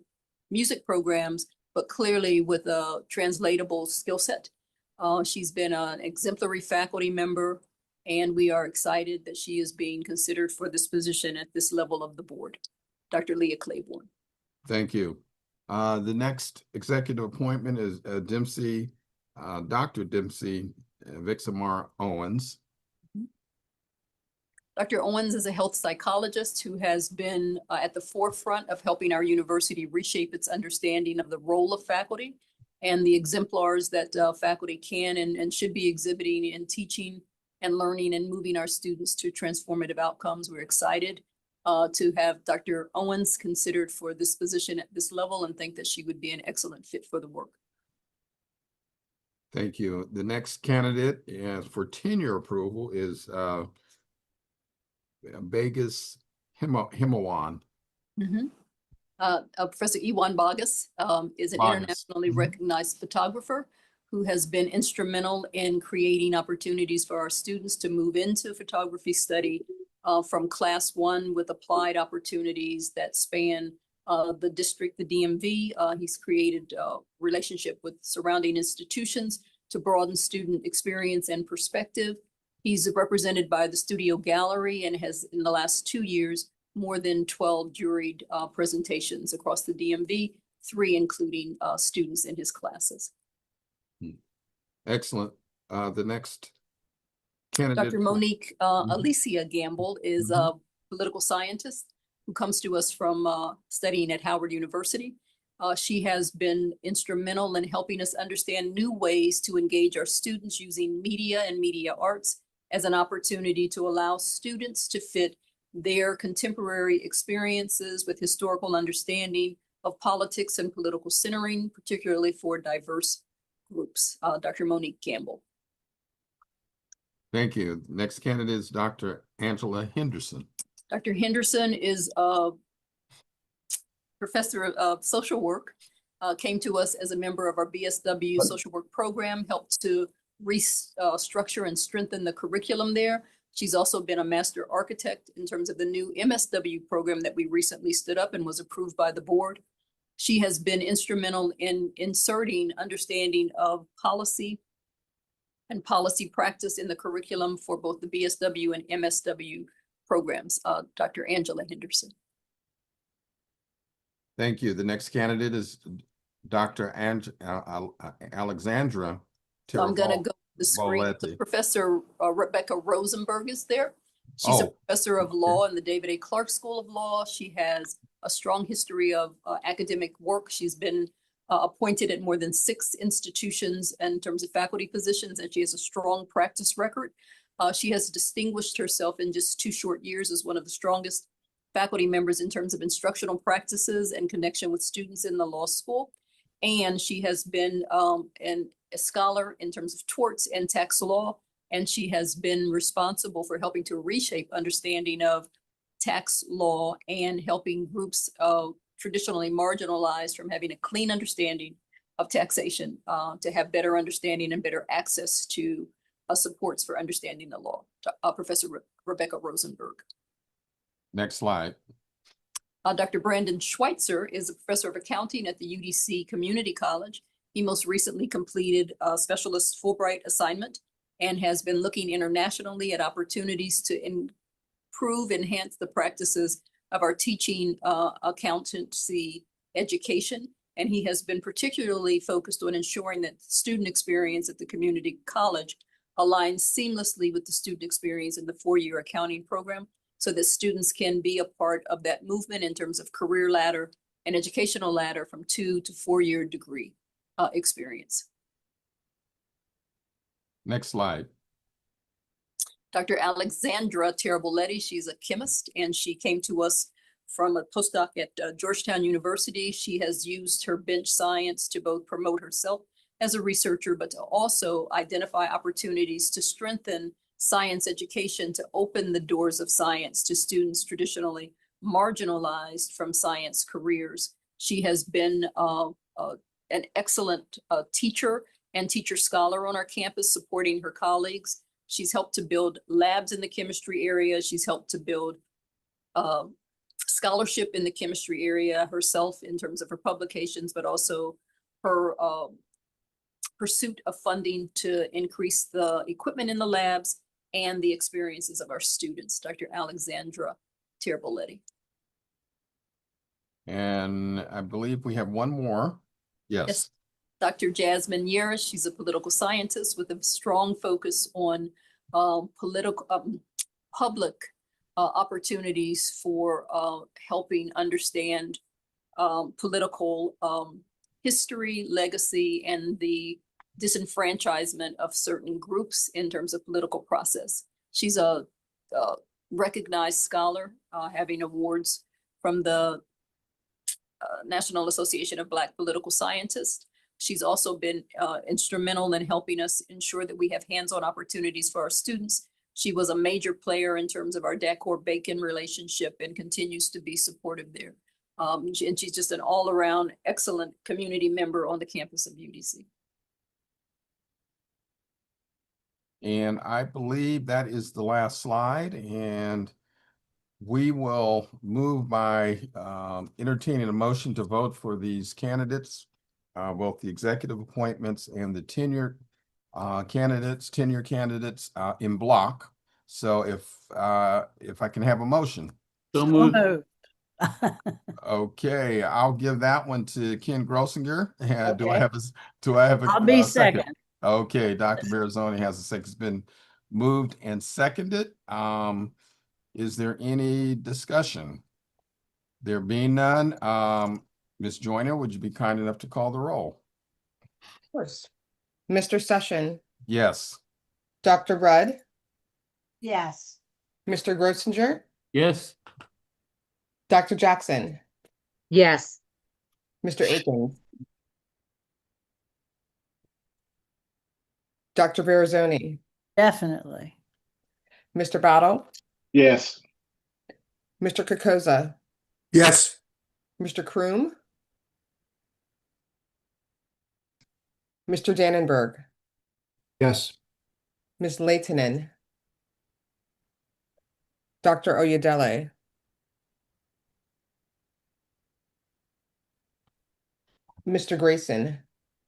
music programs, but clearly with a translatable skill set. She's been an exemplary faculty member, and we are excited that she is being considered for this position at this level of the board. Dr. Leah Claiborne. Thank you. The next executive appointment is Dempsey, Dr. Dempsey Vixamar Owens. Dr. Owens is a health psychologist who has been at the forefront of helping our university reshape its understanding of the role of faculty and the exemplars that faculty can and should be exhibiting in teaching and learning and moving our students to transformative outcomes. We're excited to have Dr. Owens considered for this position at this level and think that she would be an excellent fit for the work. Thank you. The next candidate for tenure approval is Vegas Himawan. Mm-hmm. Professor Iwan Bagas is an internationally recognized photographer who has been instrumental in creating opportunities for our students to move into photography study from class 1 with applied opportunities that span the district, the DMV. He's created a relationship with surrounding institutions to broaden student experience and perspective. He's represented by the Studio Gallery and has, in the last 2 years, more than 12 juried presentations across the DMV, 3 including students in his classes. Excellent. The next candidate. Dr. Monique Alicia Gamble is a political scientist who comes to us from studying at Howard University. She has been instrumental in helping us understand new ways to engage our students using media and media arts as an opportunity to allow students to fit their contemporary experiences with historical understanding of politics and political centering, particularly for diverse groups. Dr. Monique Gamble. Thank you. Next candidate is Dr. Angela Henderson. Dr. Henderson is a professor of social work, came to us as a member of our BSW social work program, helped to restructure and strengthen the curriculum there. She's also been a master architect in terms of the new MSW program that we recently stood up and was approved by the board. She has been instrumental in inserting understanding of policy and policy practice in the curriculum for both the BSW and MSW programs. Dr. Angela Henderson. Thank you. The next candidate is Dr. Alexandra. So I'm going to go to the screen. Professor Rebecca Rosenberg is there. She's a professor of law in the David A. Clark School of Law. She has a strong history of academic work. She's been appointed at more than 6 institutions in terms of faculty positions, and she has a strong practice record. She has distinguished herself in just 2 short years as one of the strongest faculty members in terms of instructional practices and connection with students in the law school. And she has been a scholar in terms of torts and tax law, and she has been responsible for helping to reshape understanding of tax law and helping groups traditionally marginalized from having a clean understanding of taxation to have better understanding and better access to supports for understanding the law. Professor Rebecca Rosenberg. Next slide. Dr. Brandon Schweitzer is a professor of accounting at the UDC Community College. He most recently completed a specialist Fulbright assignment and has been looking internationally at opportunities to improve, enhance the practices of our teaching accountancy education. And he has been particularly focused on ensuring that the student experience at the community college aligns seamlessly with the student experience in the four-year accounting program, so that students can be a part of that movement in terms of career ladder and educational ladder from 2 to 4-year degree experience. Next slide. Dr. Alexandra Taraboletti, she's a chemist, and she came to us from a postdoc at Georgetown University. She has used her bench science to both promote herself as a researcher, but to also identify opportunities to strengthen science education, to open the doors of science to students traditionally marginalized from science careers. She has been an excellent teacher and teacher scholar on our campus, supporting her colleagues. She's helped to build labs in the chemistry area. She's helped to build scholarship in the chemistry area herself in terms of her publications, but also her pursuit of funding to increase the equipment in the labs and the experiences of our students. Dr. Alexandra Taraboletti. And I believe we have one more. Yes. Dr. Jasmine Yeris, she's a political scientist with a strong focus on public opportunities for helping understand political history, legacy, and the disenfranchisement of certain groups in terms of political process. She's a recognized scholar, having awards from the National Association of Black Political Scientists. She's also been instrumental in helping us ensure that we have hands-on opportunities for our students. She was a major player in terms of our Dacor-Bacon relationship and continues to be supportive there. And she's just an all-around excellent community member on the campus of UDC. And I believe that is the last slide, and we will move by entertaining a motion to vote for these candidates, both the executive appointments and the tenure candidates in block. So if I can have a motion. So moved. Okay, I'll give that one to Ken Grossinger. Do I Okay. have a I'll be second. Okay, Dr. Berazzoni has a second. It's been moved and seconded. Is there any discussion? There being none, Ms. Joyner, would you be kind enough to call the roll? Of course. Mr. Session, Yes. Dr. Rudd, Yes. Mr. Grossinger, Yes. Dr. Jackson, Yes. Mr. Akins, Dr. Berazzoni, Definitely. Mr. Battle, Yes. Mr. Kokoza, Yes. Mr. Kroom, Mr. Dannenberg, Yes. Ms. Leitonen, Dr. Oyedele, Mr. Grayson,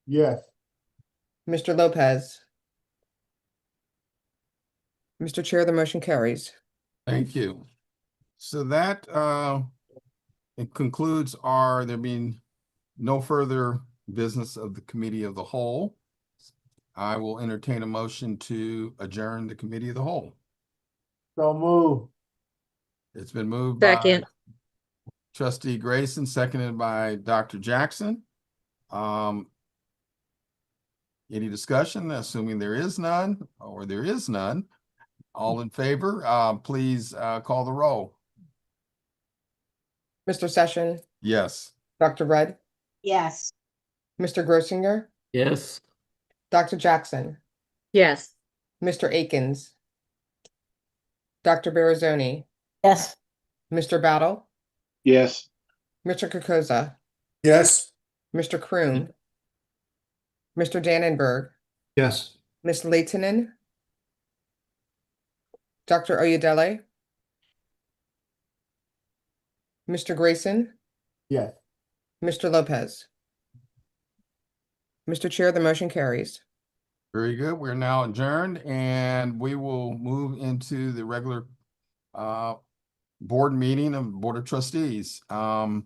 Yes. Mr. Lopez. Mr. Chair, the motion carries. Thank you. So that it concludes there being no further business of the committee of the whole. I will entertain a motion to adjourn the committee of the whole. So move. It's been moved by Second. Trustee Grayson, seconded by Dr. Jackson. Any discussion? Assuming there is none, or there is none. All in favor, please call the roll. Mr. Session, Yes. Dr. Rudd, Yes. Mr. Grossinger, Yes. Dr. Jackson, Yes. Mr. Akins, Dr. Berazzoni, Yes. Mr. Battle, Yes. Mr. Kokoza, Yes. Mr. Kroom, Mr. Dannenberg, Yes. Ms. Leitonen, Dr. Oyedele, Mr. Grayson, Yes. Mr. Lopez. Mr. Chair, the motion carries. Very good. We're now adjourned and we will move into the regular board meeting of Board of Trustees. Do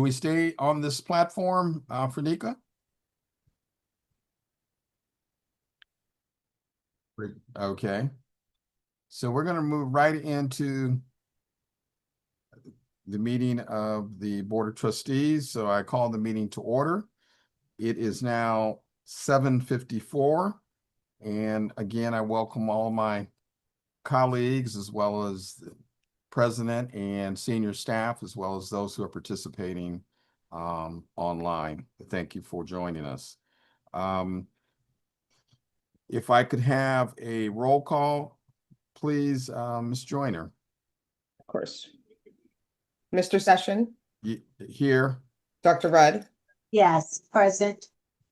we stay on this platform, Frenika? Okay. So we're going to move right into the meeting of the Board of Trustees. So I call the meeting to order. It is now 7:54. And again, I welcome all my colleagues as well as the president and senior staff, as well as those who are participating online. Thank you for joining us. If I could have a roll call, please, Ms. Joyner. Of course. Mr. Session, Here. Dr. Rudd, Yes, present.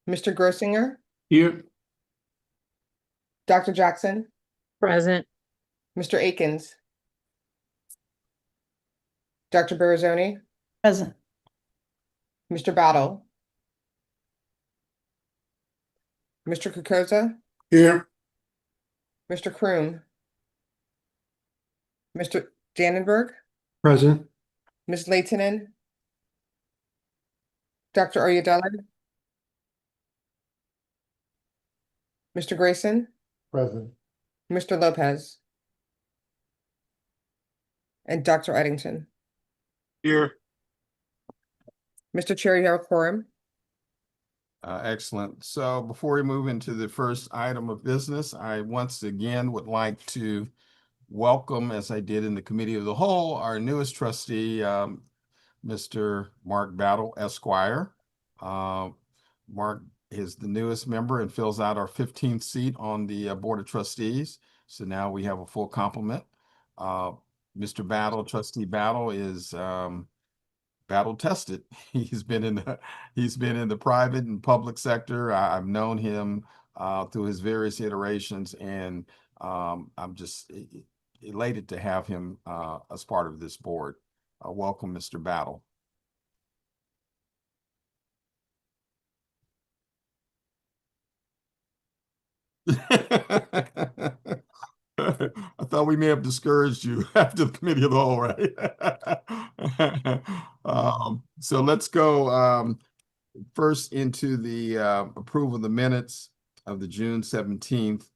Mr. Grossinger, Here. Dr. Jackson, Present. Mr. Akins, Dr. Barazoni, Present. Mr. Battle, Mr. Kokoza, Here. Mr. Kroom, Mr. Dannenberg, Present. Ms. Leitonen, Dr. Oyedele, Mr. Grayson, Present. Mr. Lopez, and Dr. Eddington. Here. Mr. Chair, you have a quorum. Excellent. So before we move into the first item of business, I once again would like to welcome, as I did in the Committee of the Whole, our newest trustee, Mr. Mark Battle, Esquire. Mark is the newest member and fills out our 15th seat on the Board of Trustees. So now we have a full complement. Mr. Battle, Trustee Battle, is battle tested. He's been in the private and public sector. I've known him through his various iterations, and I'm just elated to have him as part of this board. Welcome, Mr. Battle. I thought we may have discouraged you after the Committee of the Whole, right? So let's go first into the approval of the minutes of the June 17th,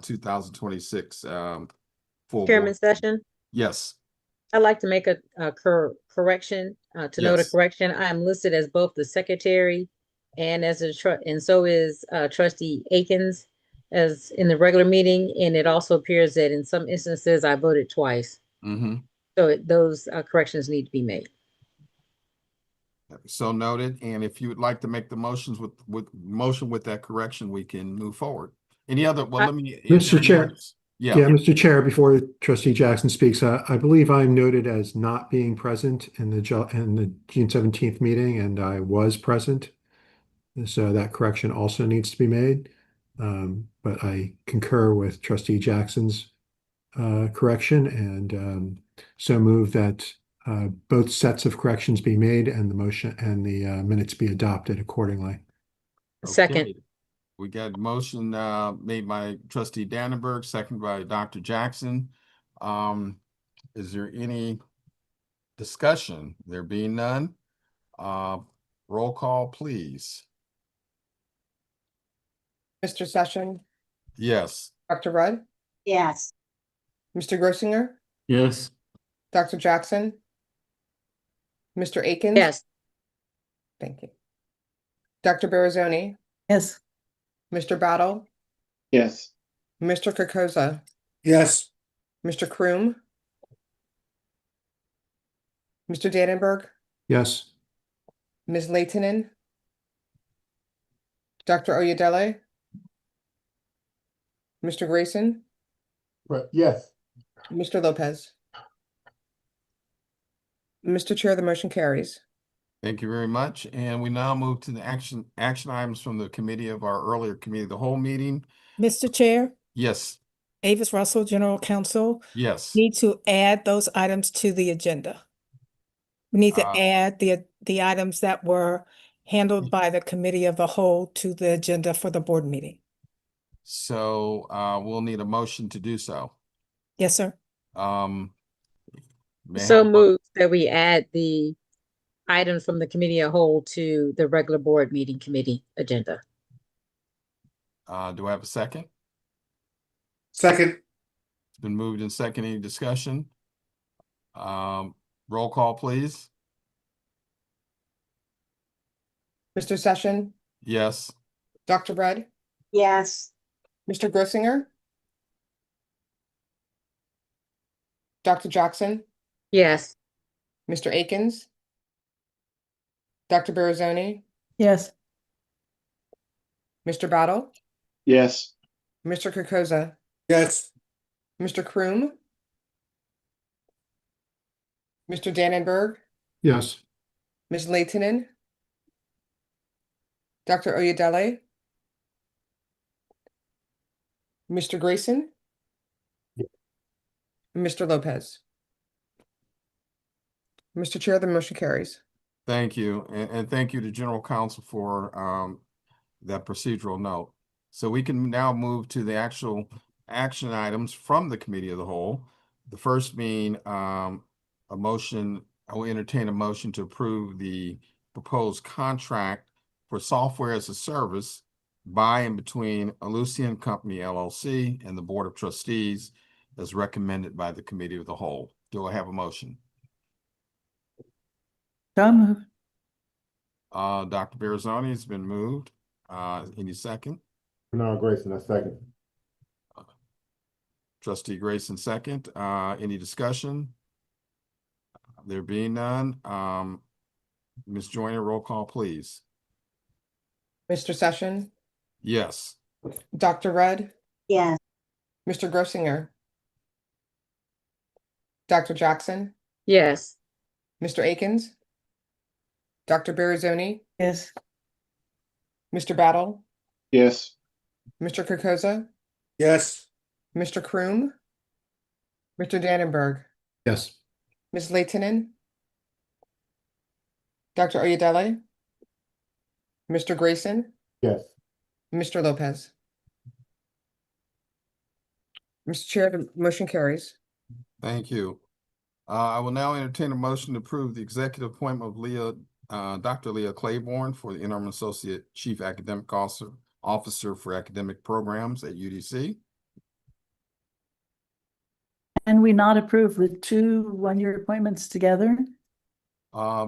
2026 full Chairman board. Session, Yes. I'd like to make a correction, to note a Yes. correction. I am listed as both the secretary and as and so is Trustee Akins as in the regular meeting. And it also appears that in some instances I voted twice. Mm-hmm. So those corrections need to be made. So noted. And if you would like to make the motions with that correction, we can move forward. Any other? Well, let me. Mr. Chair. Yeah. Yeah, Mr. Chair, before Trustee Jackson speaks, I believe I'm noted as not being present in the June 17th meeting, and I was present. So that correction also needs to be made. But I concur with Trustee Jackson's correction, and so move that both sets of corrections be made and the motion and the minutes be adopted accordingly. Second. Okay. We got a motion made by Trustee Dannenberg, second by Dr. Jackson. Is there any discussion? There being none, roll call, please. Mr. Session, Yes. Dr. Rudd, Yes. Mr. Grossinger, Yes. Dr. Jackson, Mr. Akins. Yes. Thank you. Dr. Barazoni, Yes. Mr. Battle, Yes. Mr. Kokoza, Yes. Mr. Kroom, Mr. Dannenberg, Yes. Ms. Leitonen, Dr. Oyedele, Mr. Grayson, Yes. Mr. Lopez. Mr. Chair, the motion carries. Thank you very much. And we now move to the action items from the committee of our earlier Committee of the Whole meeting. Mr. Chair, Yes. Avis Russell, General Counsel, Yes. need to add those items to the agenda. We need to add the items that were handled by the committee of the whole to the agenda for the board meeting. So we'll need a motion to do so. Yes, sir. May I So have a- moved that we add the items from the committee of whole to the regular board meeting committee agenda. Do I have a second? Second. It's been moved and second. Any discussion? Roll call, please. Mr. Session, Yes. Dr. Rudd, Yes. Mr. Grossinger, Dr. Jackson, Yes. Mr. Akins, Dr. Barazoni, Yes. Mr. Battle, Yes. Mr. Kokoza, Yes. Mr. Kroom, Mr. Dannenberg, Yes. Ms. Leitonen, Dr. Oyedele, Mr. Grayson, and Mr. Lopez. Mr. Chair, the motion carries. Thank you. And thank you to General Counsel for that procedural note. So we can now move to the actual action items from the Committee of the Whole. The first being a motion, I will entertain a motion to approve the proposed contract for software as a service by and between Alucian Company LLC and the Board of Trustees as recommended by the Committee of the Whole. Do I have a motion? So moved. Dr. Barazoni has been moved. Any second? Bernard Grayson, I second. Trustee Grayson, second. Any discussion? There being none, Ms. Joyner, roll call, please. Mr. Session, Yes. Dr. Rudd, Yes. Mr. Grossinger, Dr. Jackson, Yes. Mr. Akins, Dr. Barazoni, Yes. Mr. Battle, Yes. Mr. Kokoza, Yes. Mr. Kroom, Mr. Dannenberg, Yes. Ms. Leitonen, Dr. Oyedele, Mr. Grayson, Yes. Mr. Lopez. Mr. Chair, the motion carries. Thank you. I will now entertain a motion to approve the executive appointment of Dr. Leah Claiborne for the Interim Associate Chief Academic Officer for Academic Programs at UDC. And we not approve the 2 one-year appointments together?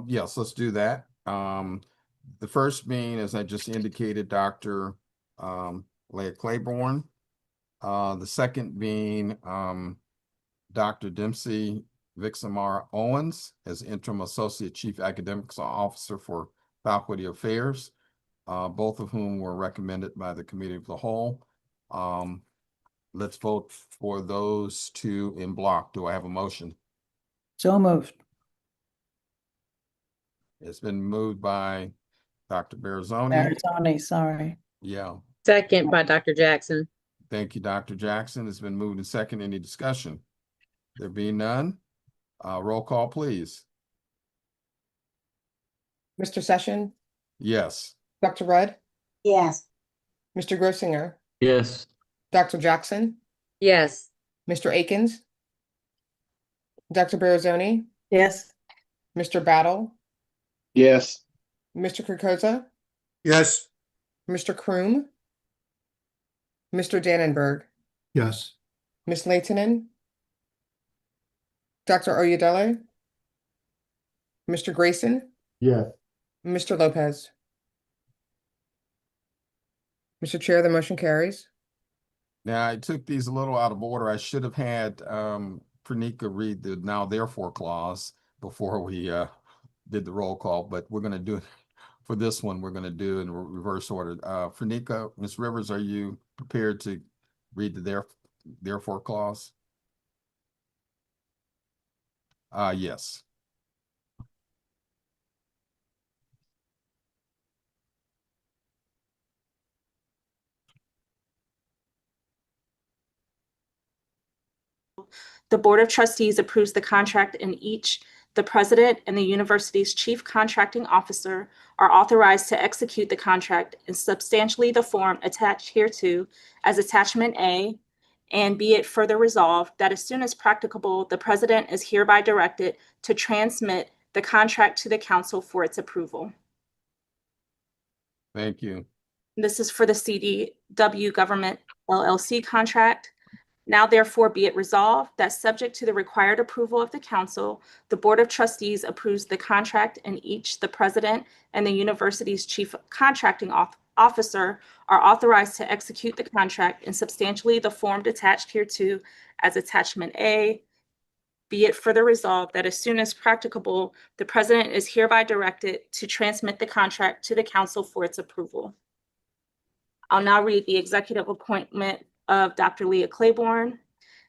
Yes, let's do that. The first being, as I just indicated, Dr. Leah Claiborne. The second being Dr. Dempsey Vixamar Owens as Interim Associate Chief Academics Officer for Faculty Affairs, both of whom were recommended by the Committee of the Whole. Let's vote for those 2 in block. Do I have a motion? So moved. It's been moved by Dr. Barazoni. Barazoni, sorry. Yeah. Second by Dr. Jackson. Thank you, Dr. Jackson. It's been moved and second. Any discussion? There being none, roll call, please. Mr. Session, Yes. Dr. Rudd, Yes. Mr. Grossinger, Yes. Dr. Jackson, Yes. Mr. Akins, Dr. Barazoni, Yes. Mr. Battle, Yes. Mr. Kokoza, Yes. Mr. Kroom, Mr. Dannenberg, Yes. Ms. Leitonen, Dr. Oyedele, Mr. Grayson, Yes. Mr. Lopez. Mr. Chair, the motion carries. Now, I took these a little out of order. I should have had Pranika read the now therefore clause before we did the roll call, but we're going to do it for this one. We're going to do it in reverse order. Pranika, Ms. Rivers, are you prepared to read the therefore clause? Yes. The Board of Trustees approves the contract in each the president and the university's chief contracting officer are authorized to execute the contract in substantially the form attached hereto as Attachment A, and be it further resolved that as soon as practicable, the president is hereby directed to transmit the contract to the council for its approval. Thank you. This is for the CDW Government LLC contract. Now therefore be it resolved that subject to the required approval of the council, the Board of Trustees approves the contract and each the president and the university's chief contracting officer are authorized to execute the contract in substantially the form attached hereto as Attachment A. Be it further resolved that as soon as practicable, the president is hereby directed to transmit the contract to the council for its approval. I'll now read the executive appointment of Dr. Leah Claiborne.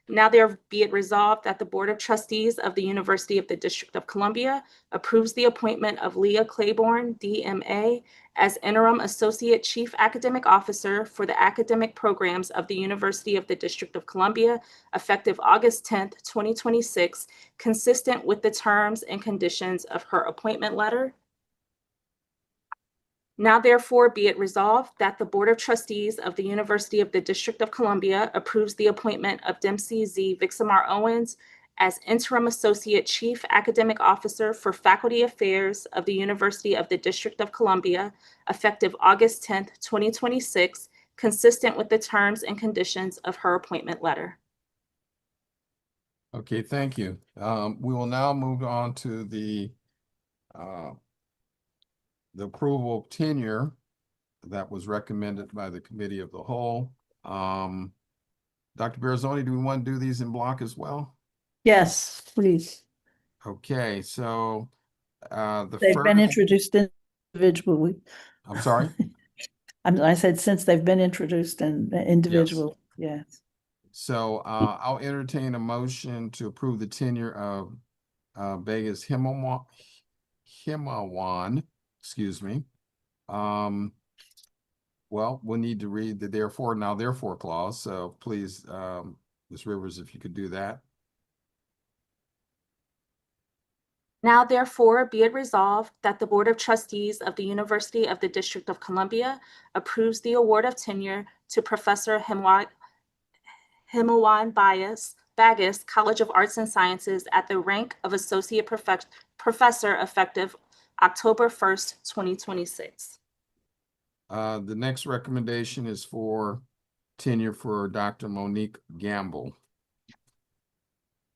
Now there be it resolved that the Board of Trustees of the University of the District of Columbia approves the appointment of Leah Claiborne, DMA, as Interim Associate Chief Academic Officer for the academic programs of the University of the District of Columbia, effective August 10th, 2026, consistent with the terms and conditions of her appointment letter. Now therefore be it resolved that the Board of Trustees of the University of the District of Columbia approves the appointment of Dempsey Z. Vixamar Owens as Interim Associate Chief Academic Officer for Faculty Affairs of the University of the District of Columbia, effective August 10th, 2026, consistent with the terms and conditions of her appointment letter. Okay, thank you. We will now move on to the approval of tenure that was recommended by the Committee of the Whole. Dr. Berzoni, do we want to do these in block as well? Yes, please. Okay, so They've been introduced individually. I'm sorry? I said since they've been introduced in individual, yes. So I'll entertain a motion to approve the tenure of Vegas Himawan, excuse me. Well, we'll need to read the therefore, now therefore clause. So please, Ms. Rivers, if you could do that. Now therefore be it resolved that the Board of Trustees of the University of the District of Columbia approves the award of tenure to Professor Himawan Bagas, College of Arts and Sciences, at the rank of Associate Professor effective October 1st, 2026. The next recommendation is for tenure for Dr. Monique Gamble.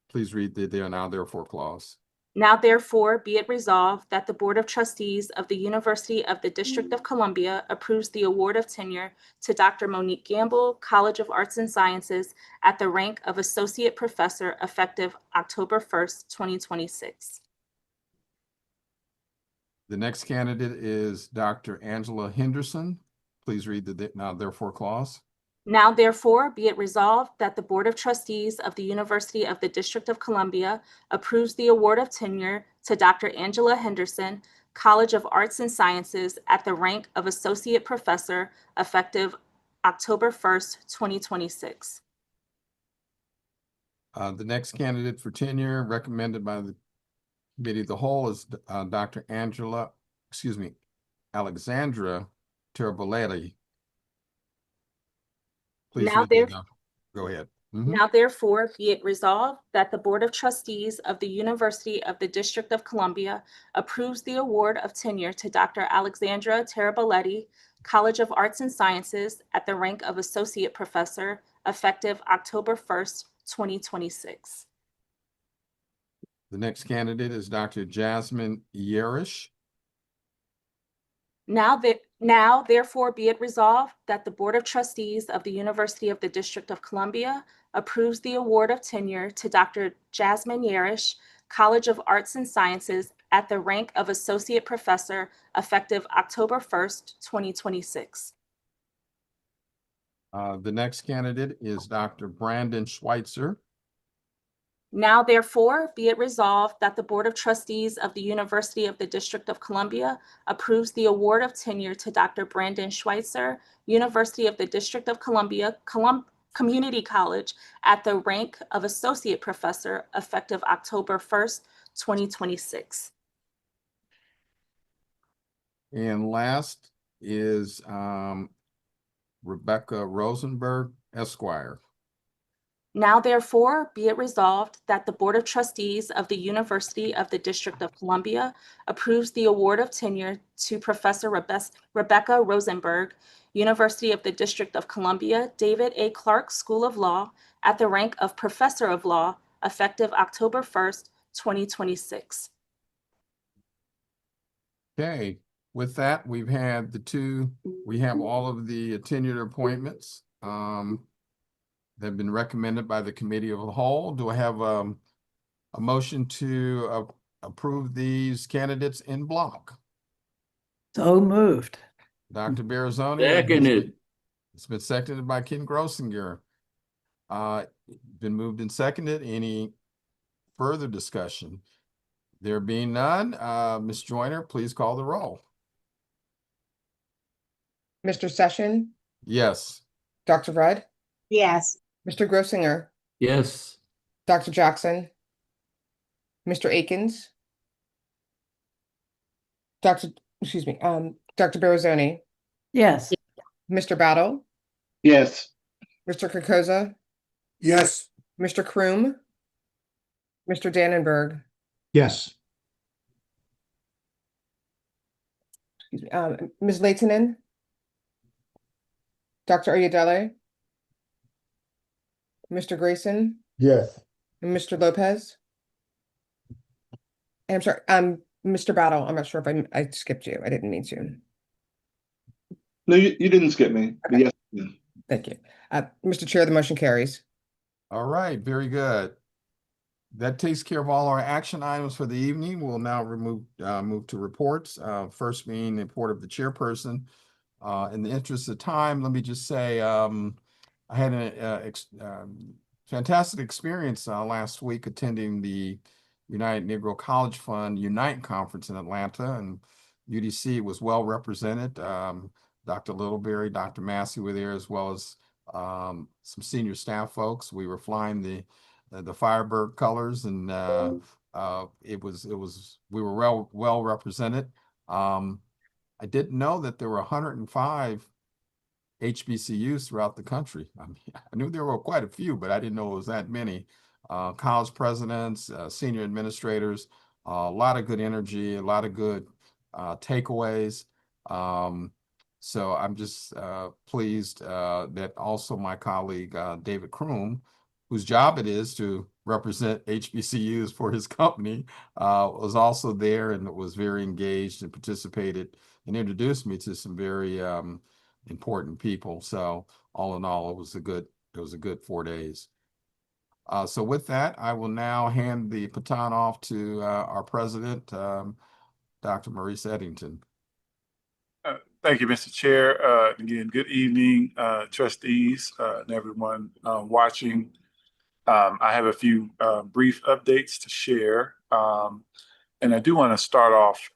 Please read the there now therefore clause. Now therefore be it resolved that the Board of Trustees of the University of the District of Columbia approves the award of tenure to Dr. Monique Gamble, College of Arts and Sciences, at the rank of Associate Professor effective October 1st, 2026. The next candidate is Dr. Angela Henderson. Please read the now therefore clause. Now therefore be it resolved that the Board of Trustees of the University of the District of Columbia approves the award of tenure to Dr. Angela Henderson, College of Arts and Sciences, at the rank of Associate Professor effective October 1st, 2026. The next candidate for tenure recommended by the Committee of the Whole is Dr. Alexandra Terboletti. Please go ahead. Now therefore be it resolved that the Board of Trustees of the University of the District of Columbia approves the award of tenure to Dr. Alexandra Terboletti, College of Arts and Sciences, at the rank of Associate Professor effective October 1st, 2026. The next candidate is Dr. Jasmine Yerish. Now therefore be it resolved that the Board of Trustees of the University of the District of Columbia approves the award of tenure to Dr. Jasmine Yerish, College of Arts and Sciences, at the rank of Associate Professor effective October 1st, 2026. The next candidate is Dr. Brandon Schweitzer. Now therefore be it resolved that the Board of Trustees of the University of the District of Columbia approves the award of tenure to Dr. Brandon Schweitzer, University of the District of Columbia, Community College at the rank of Associate Professor effective October 1st, 2026. And last is Rebecca Rosenberg, Esquire. Now therefore be it resolved that the Board of Trustees of the University of the District of Columbia approves the award of tenure to Professor Rebecca Rosenberg, University of the District of Columbia, David A. Clark School of Law, at the rank of Professor of Law, effective October 1st, 2026. Okay, with that, we have all of the tenured appointments that have been recommended by the Committee of the Whole. Do I have a motion to approve these candidates in block? So moved. Dr. Barazoni. Seconded. It's been seconded by Ken Grossinger. Been moved and seconded. Any further discussion? There being none, Ms. Joyner, please call the roll. Mr. Session, Yes. Dr. Rudd, Yes. Mr. Grossinger, Yes. Dr. Jackson, Mr. Akins, Dr. Barazoni, Yes. Mr. Battle, Yes. Mr. Kokoza, Yes. Mr. Kroom, Mr. Dannenberg, Yes. Ms. Leitonen, Dr. Oyedele, Mr. Grayson, Yes. and Mr. Lopez. And I'm sorry, Mr. Battle, I'm not sure if I skipped you. I didn't mean to. No, you didn't skip me, but yes. Thank you. Mr. Chair, the motion carries. All right, very good. That takes care of all our action items for the evening. We'll now move to reports. First being the report of the chairperson. In the interest of time, let me just say I had a fantastic experience last week attending the United Negro College Fund Unite Conference in Atlanta, and UDC was well represented. Dr. Littleberry, Dr. Massey were there, as well as some senior staff folks. We were flying the Firebird colors, and we were well represented. I didn't know that there were 105 HBCUs throughout the country. I mean, I knew there were quite a few, but I didn't know it was that many. College presidents, senior administrators, a lot of good energy, a lot of good takeaways. So I'm just pleased that also my colleague, David Kroom, whose job it is to represent HBCUs for his company, was also there and was very engaged and participated and introduced me to some very important people. So all in all, it was a good 4 days. So with that, I will now hand the baton off to our president, Dr. Maurice Eddington. Thank you, Mr. Chair. Again, good evening, trustees and everyone watching. I have a few brief updates to share. And I do want to start off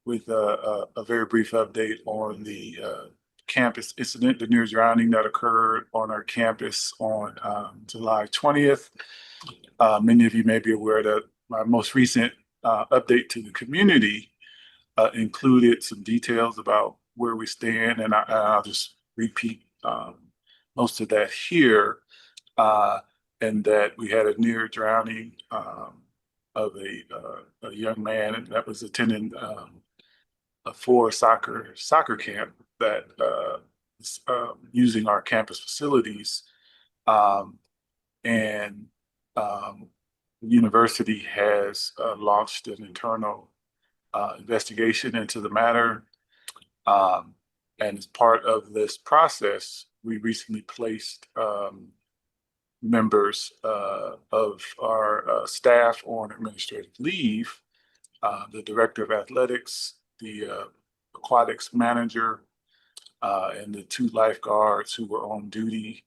with a very brief update on the campus incident, the near drowning that occurred on our campus on July 20th. Many of you may be aware that my most recent update to the community included some details about where we stand, and I'll just repeat most of that here. And that we had a near drowning of a young man that was attending a floor soccer camp that was using our campus facilities. And the university has launched an internal investigation into the matter. And as part of this process, we recently placed members of our staff on administrative leave, the director of athletics, the aquatics manager, and the 2 lifeguards who were on duty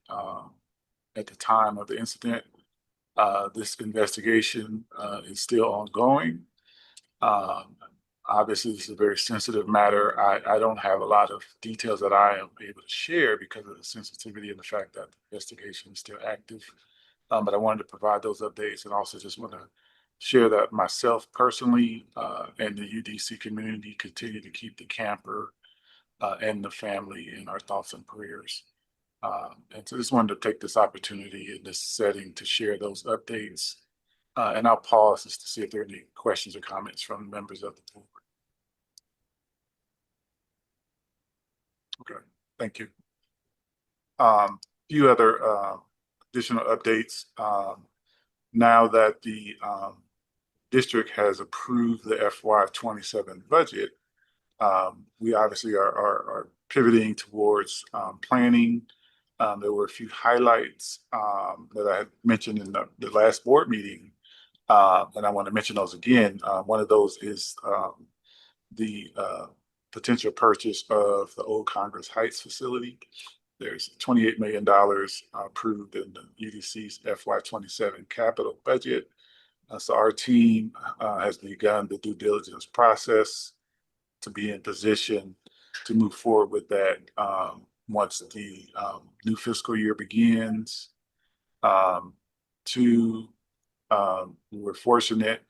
at the time of the incident. This investigation is still ongoing. Obviously, this is a very sensitive matter. I don't have a lot of details that I am able to share because of the sensitivity and the fact that the investigation is still active. But I wanted to provide those updates and also just want to share that myself personally and the UDC community continue to keep the camper and the family in our thoughts and prayers. And so just wanted to take this opportunity in this setting to share those updates. And I'll pause just to see if there are any questions or comments from members of the board. Okay, thank you. Few other additional updates. Now that the district has approved the FY27 budget, we obviously are pivoting towards planning. There were a few highlights that I had mentioned in the last board meeting, and I want to mention those again. One of those is the potential purchase of the old Congress Heights facility. There's $28 million approved in the UDC's FY27 capital budget. So our team has begun the due diligence process to be in position to move forward with that once the new fiscal year begins. We were fortunate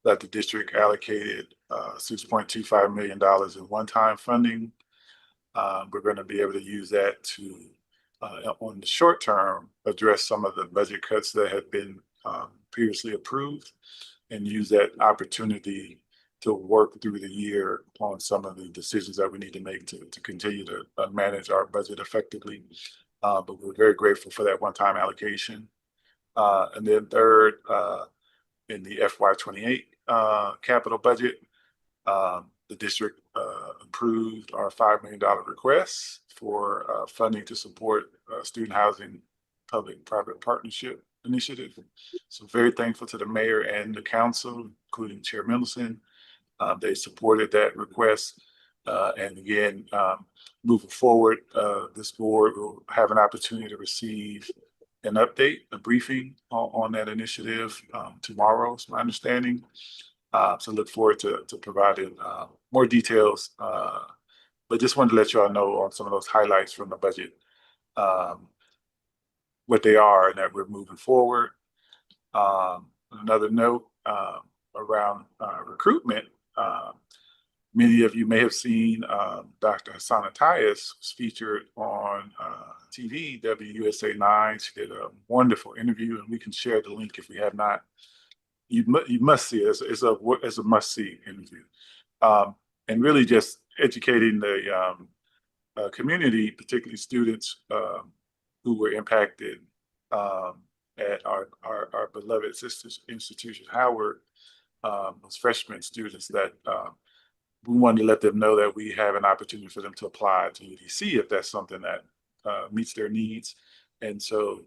that the district allocated $6.25 million in one-time funding. We're going to be able to use that to, on the short term, address some of the budget cuts that had been previously approved and use that opportunity to work through the year on some of the decisions that we need to make to continue to manage our budget effectively. But we're very grateful for that one-time allocation. And then third, in the FY28 capital budget, the district approved our $5 million request for funding to support student housing public-private partnership initiative. So very thankful to the mayor and the council, including Chair Mendelson. They supported that request. And again, moving forward, this board will have an opportunity to receive an update, a briefing on that initiative tomorrow, is my understanding. So look forward to providing more details. But just wanted to let you all know on some of those highlights from the budget, what they are and that we're moving forward. Another note around recruitment. Many of you may have seen Dr. Hassan Attias was featured on TV, WUSA 9. She did a wonderful interview, and we can share the link if we have not. You must see it. It's a must-see interview. And really just educating the community, particularly students who were impacted at our beloved sister institution, Howard, those freshman students that we wanted to let them know that we have an opportunity for them to apply to UDC if that's something that meets their needs. And so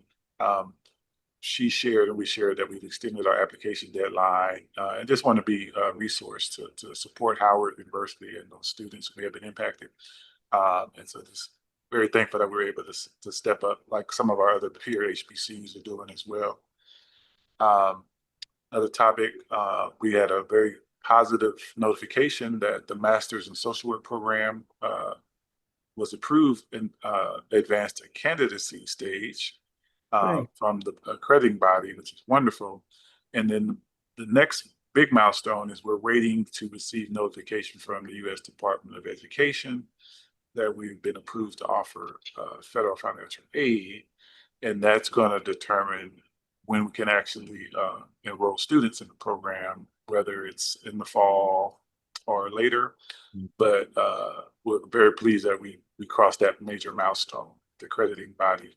she shared and we shared that we've extended our application deadline and just want to be a resource to support Howard University and those students who may have been impacted. And so just very thankful that we're able to step up like some of our other peer HBCUs are doing as well. Another topic, we had a very positive notification that the Master's in Social Work program was approved in advanced to candidacy stage from the accrediting body, which is wonderful. And then the next big milestone is we're waiting to receive notification from the U.S. Department of Education that we've been approved to offer federal financial aid. And that's going to determine when we can actually enroll students in the program, whether it's in the fall or later. But we're very pleased that we crossed that major milestone, the accrediting body.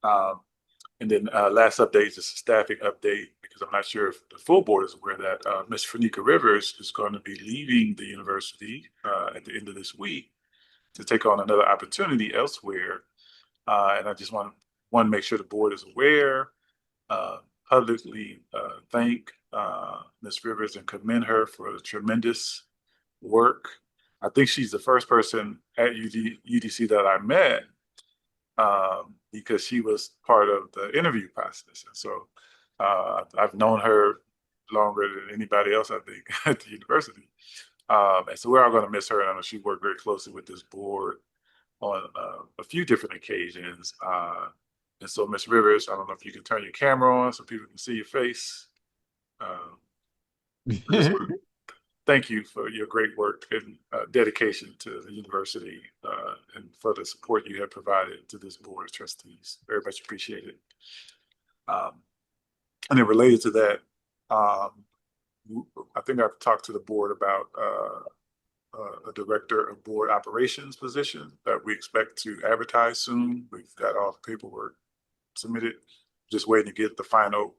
And then last update is just a staffing update, because I'm not sure if the full board is aware that Ms. Frenika Rivers is going to be leaving the university at the end of this week to take on another opportunity elsewhere. And I just want to make sure the board is aware, publicly thank Ms. Rivers and commend her for the tremendous work. I think she's the first person at UDC that I met because she was part of the interview process. And so I've known her longer than anybody else, I think, at the university. And so we're all going to miss her. And I know she worked very closely with this board on a few different occasions. And so, Ms. Rivers, I don't know if you can turn your camera on so people can see your face. Thank you for your great work and dedication to the university and for the support you have provided to this board of trustees. Very much appreciated. And then related to that, I think I've talked to the board about a director of board operations position that we expect to advertise soon. We've got all the paperwork submitted, just waiting to get the final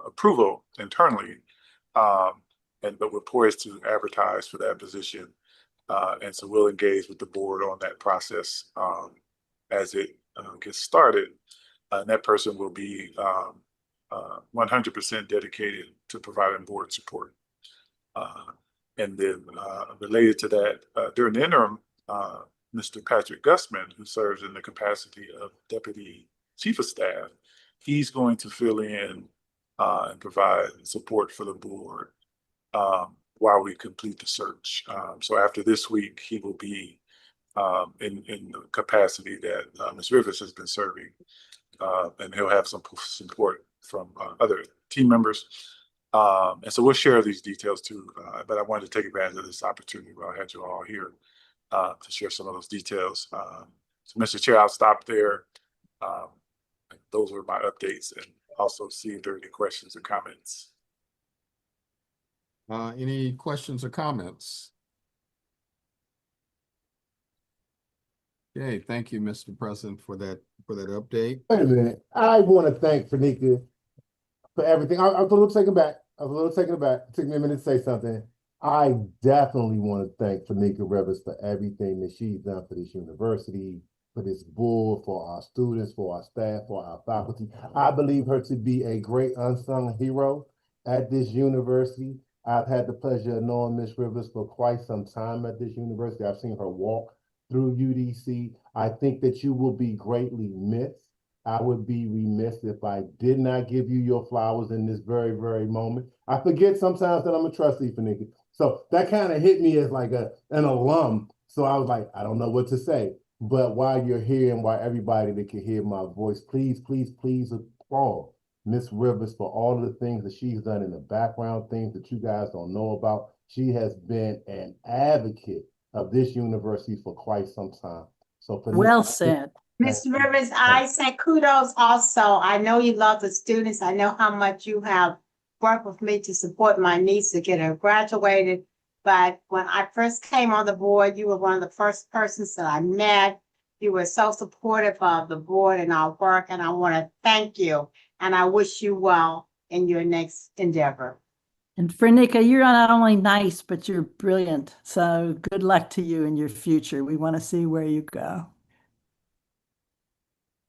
approval internally. But we're poised to advertise for that position. And so we'll engage with the board on that process as it gets started. And that person will be 100% dedicated to providing board support. And then related to that, during the interim, Mr. Patrick Gusman, who serves in the capacity of Deputy Chief of Staff, he's going to fill in and provide support for the board while we complete the search. So after this week, he will be in the capacity that Ms. Rivers has been serving, and he'll have some support from other team members. And so we'll share these details too, but I wanted to take advantage of this opportunity while I had you all here to share some of those details. So Mr. Chair, I'll stop there. Those were my updates, and also see if there are any questions or comments. Any questions or comments? Okay, thank you, Mr. President, for that update. Wait a minute. I want to thank Fanika for everything. I was a little taken aback. It took me a minute to say something. I definitely want to thank Fanika Rivers for everything that she's done for this university, for this board, for our students, for our staff, for our faculty. I believe her to be a great unsung hero at this university. I've had the pleasure of knowing Ms. Rivers for quite some time at this university. I've seen her walk through UDC. I think that you will be greatly missed. I would be remiss if I did not give you your flowers in this very, very moment. I forget sometimes that I'm a trustee for Nikki. So that kind of hit me as like an alum. So I was like, I don't know what to say. But while you're here and while everybody that can hear my voice, please, please, please applaud Miss Rivers for all of the things that she's done in the background, things that you guys don't know about. She has been an advocate of this university for quite some time. So for well said. Ms. Rivers, I say kudos also. I know you love the students. I know how much you have worked with me to support my niece to get her graduated. But when I first came on the board, you were one of the first persons that I met. You were so supportive of the board and our work, and I want to thank you. And I wish you well in your next endeavor. And Frenika, you're not only nice, but you're brilliant. So good luck to you in your future. We want to see where you go.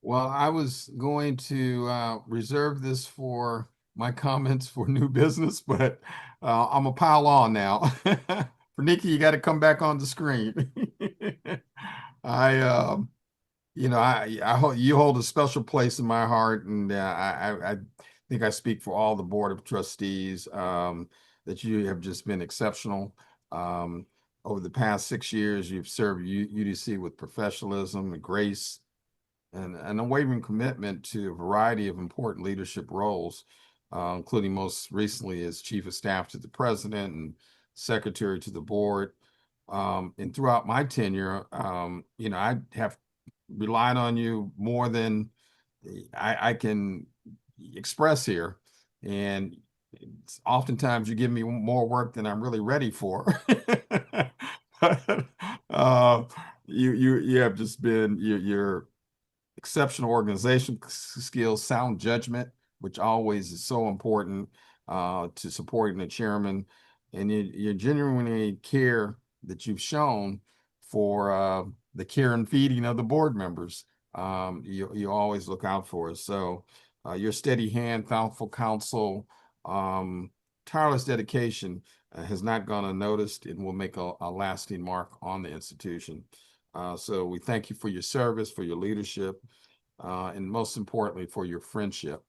Well, I was going to reserve this for my comments for new business, but I'm gonna pile on now. For Nikki, you got to come back on the screen. I you hold a special place in my heart, and I think I speak for all the board of trustees that you have just been exceptional. Over the past 6 years, you've served UDC with professionalism and grace, and an unwavering commitment to a variety of important leadership roles, including most recently as Chief of Staff to the President and Secretary to the Board. And throughout my tenure, I have relied on you more than I can express here. And oftentimes you give me more work than I'm really ready for. You have just been your exceptional organization skills, sound judgment, which always is so important to supporting the chairman, and you genuinely care that you've shown for the care and feeding of the board members. You always look out for us. So your steady hand, thoughtful counsel, tireless dedication has not gone unnoticed and will make a lasting mark on the institution. So we thank you for your service, for your leadership, and most importantly, for your friendship.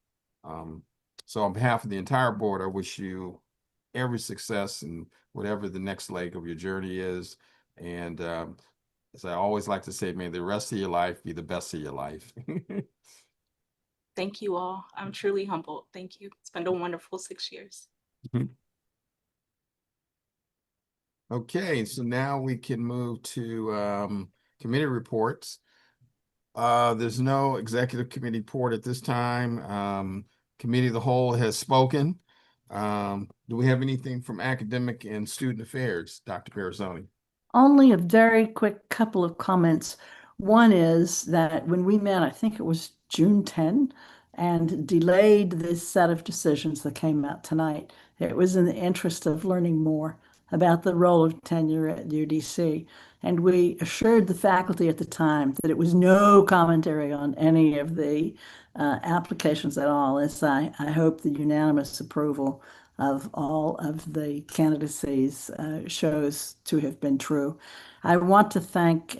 So on behalf of the entire board, I wish you every success in whatever the next leg of your journey is. And as I always like to say, may the rest of your life be the best of your life. Thank you all. I'm truly humbled. Thank you. It's been a wonderful 6 years. Okay, so now we can move to committee reports. There's no executive committee report at this time. Committee of the whole has spoken. Do we have anything from academic and student affairs, Dr. Perisoni? Only a very quick couple of comments. One is that when we met, I think it was June 10, and delayed this set of decisions that came out tonight, it was in the interest of learning more about the role of tenure at UDC. And we assured the faculty at the time that it was no commentary on any of the applications at all, as I hope the unanimous approval of all of the candidacies shows to have been true. I want to thank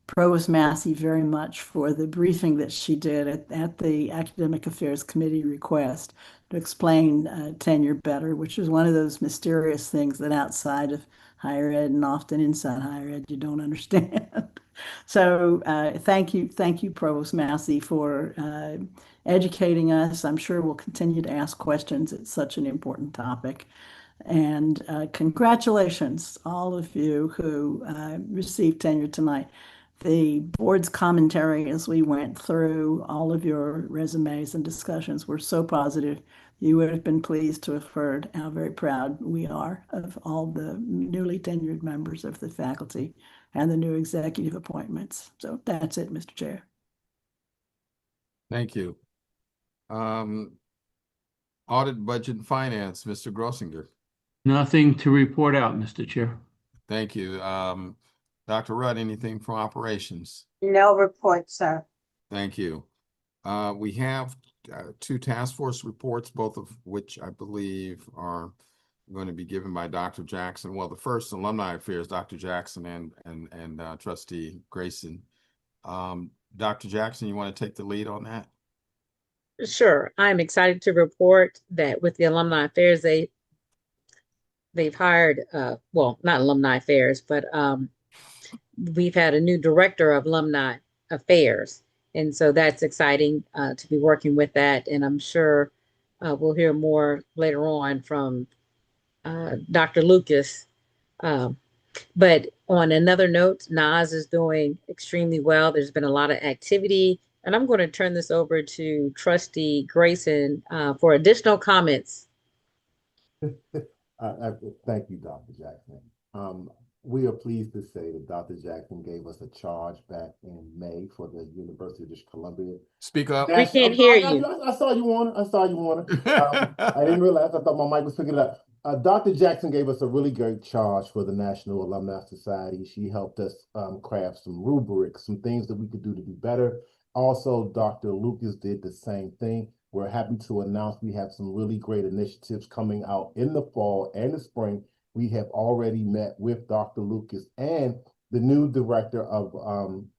Provost Massey very much for the briefing that she did at the Academic Affairs Committee request to explain tenure better, which is one of those mysterious things that outside of higher ed and often inside higher ed you don't understand. So thank you, Provost Massey, for educating us. I'm sure we'll continue to ask questions. It's such an important topic. And congratulations, all of you who received tenure tonight. The board's commentary as we went through all of your resumes and discussions were so positive. You would have been pleased to have heard how very proud we are of all the newly tenured members of the faculty and the new executive appointments. So that's it, Mr. Chair. Thank you. Audit, budget, and finance, Mr. Grossinger. Nothing to report out, Mr. Chair. Thank you. Dr. Rudd, anything from operations? No report, sir. Thank you. We have two task force reports, both of which I believe are going to be given by Dr. Jackson. Well, the first, Alumni Affairs, Dr. Jackson and Trustee Grayson. Dr. Jackson, you want to take the lead on that? Sure. I'm excited to report that with the Alumni Affairs, they've hired, well, not Alumni Affairs, but we've had a new director of Alumni Affairs. And so that's exciting to be working with that. And I'm sure we'll hear more later on from Dr. Lucas. But on another note, NAS is doing extremely well. There's been a lot of activity. And I'm going to turn this over to Trustee Grayson for additional comments. Thank you, Dr. Jackson. We are pleased to say that Dr. Jackson gave us a charge back in May for the University of British Columbia. Speak up. We can't hear you. I saw you, Warner. I saw you, Warner. I didn't realize. I thought my mic was picking it up. Dr. Jackson gave us a really great charge for the National Alumni Society. She helped us craft some rubrics, some things that we could do to be better. Also, Dr. Lucas did the same thing. We're happy to announce we have some really great initiatives coming out in the fall and the spring. We have already met with Dr. Lucas and the new director of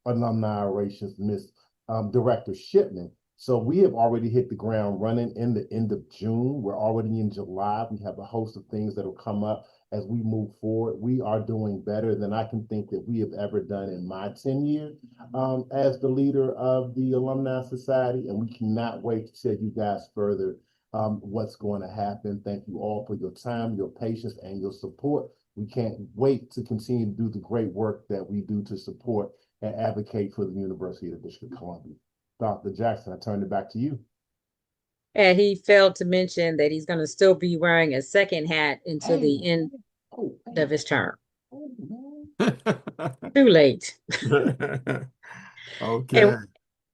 alumni relations, Miss Director Shipman. So we have already hit the ground running in the end of June. We're already in July. We have a host of things that will come up as we move forward. We are doing better than I can think that we have ever done in my 10 years as the leader of the Alumni Society. And we cannot wait to tell you guys further what's going to happen. Thank you all for your time, your patience, and your support. We can't wait to continue to do the great work that we do to support and advocate for the University of the District of Columbia. Dr. Jackson, I turn it back to you. And he failed to mention that he's going to still be wearing a second hat until the end of his term. Too late. Okay.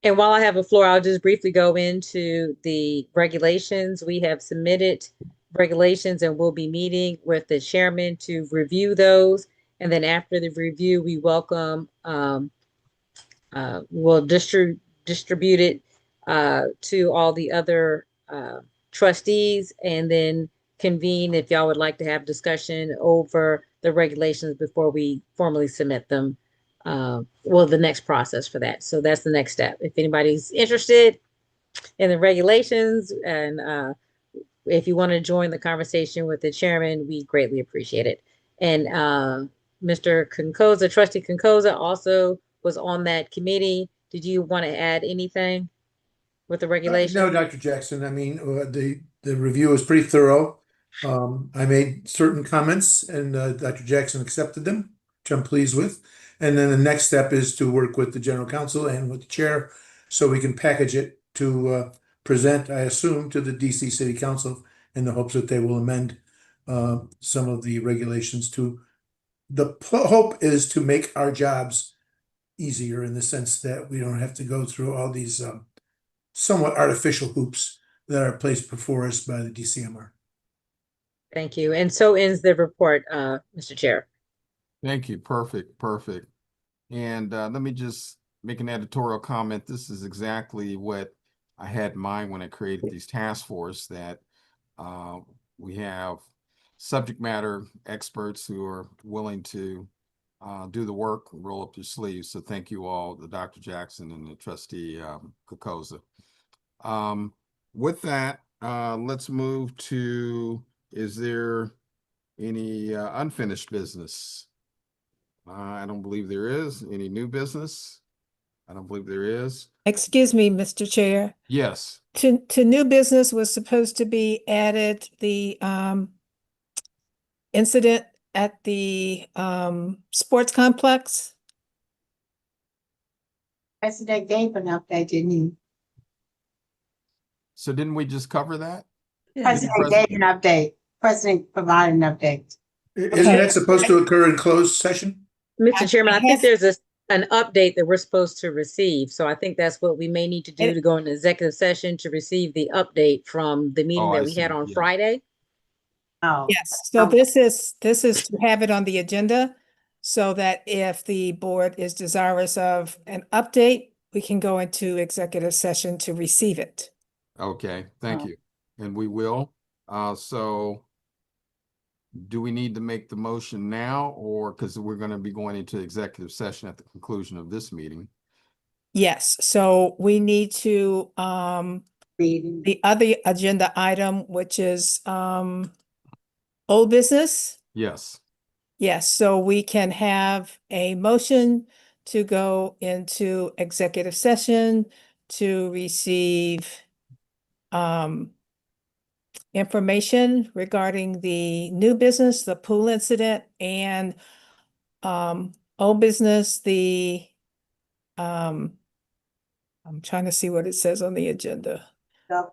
And while I have a floor, I'll just briefly go into the regulations. We have submitted regulations and we'll be meeting with the chairman to review those. And then after the review, we welcome, we'll distribute it to all the other trustees and then convene if y'all would like to have discussion over the regulations before we formally submit them. Well, the next process for that. So that's the next step. If anybody's interested, the regulations. And if you want to join the conversation with the chairman, we greatly appreciate it. And Mr. Concoza, Trustee Concoza also was on that committee. Did you want to add anything with the regulation? No, Dr. Jackson. I mean, the review was pretty thorough. I made certain comments and Dr. Jackson accepted them, which I'm pleased with. And then the next step is to work with the general counsel and with the chair so we can package it to present, I assume, to the DC City Council in the hopes that they will amend some of the regulations to. The hope is to make our jobs easier in the sense that we don't have to go through all these somewhat artificial hoops that are placed before us by the DCMR. Thank you. And so ends the report, Mr. Chair. Thank you. Perfect. Perfect. And let me just make an editorial comment. This is exactly what I had in mind when I created these task force, that we have subject matter experts who are willing to do the work, roll up your sleeves. So thank you all, the Dr. Jackson and the trustee Kokoza. With that, let's move to, is there any unfinished business? I don't believe there is. Any new business? I don't believe there is. Excuse me, Mr. Chair. Yes. To new business was supposed to be added the incident at the sports complex. President gave an update, didn't he? So didn't we just cover that? President gave an update. President provided an update. Isn't that supposed to occur in closed session? Mr. Chairman, I think there's an update that we're supposed to receive. So I think that's what we may need to do to go into executive session to receive the update from the meeting that we had on Friday. Oh. Yes, so this is to have it on the agenda so that if the board is desirous of an update, we can go into executive session to receive it. Okay, thank you. And we will. So do we need to make the motion now, or because we're going to be going into executive session at the conclusion of this meeting? Yes, so we need to the other agenda item, which is old business. Yes. Yes, so we can have a motion to go into executive session to receive information regarding the new business, the pool incident, and old business, the I'm trying to see what it says on the agenda.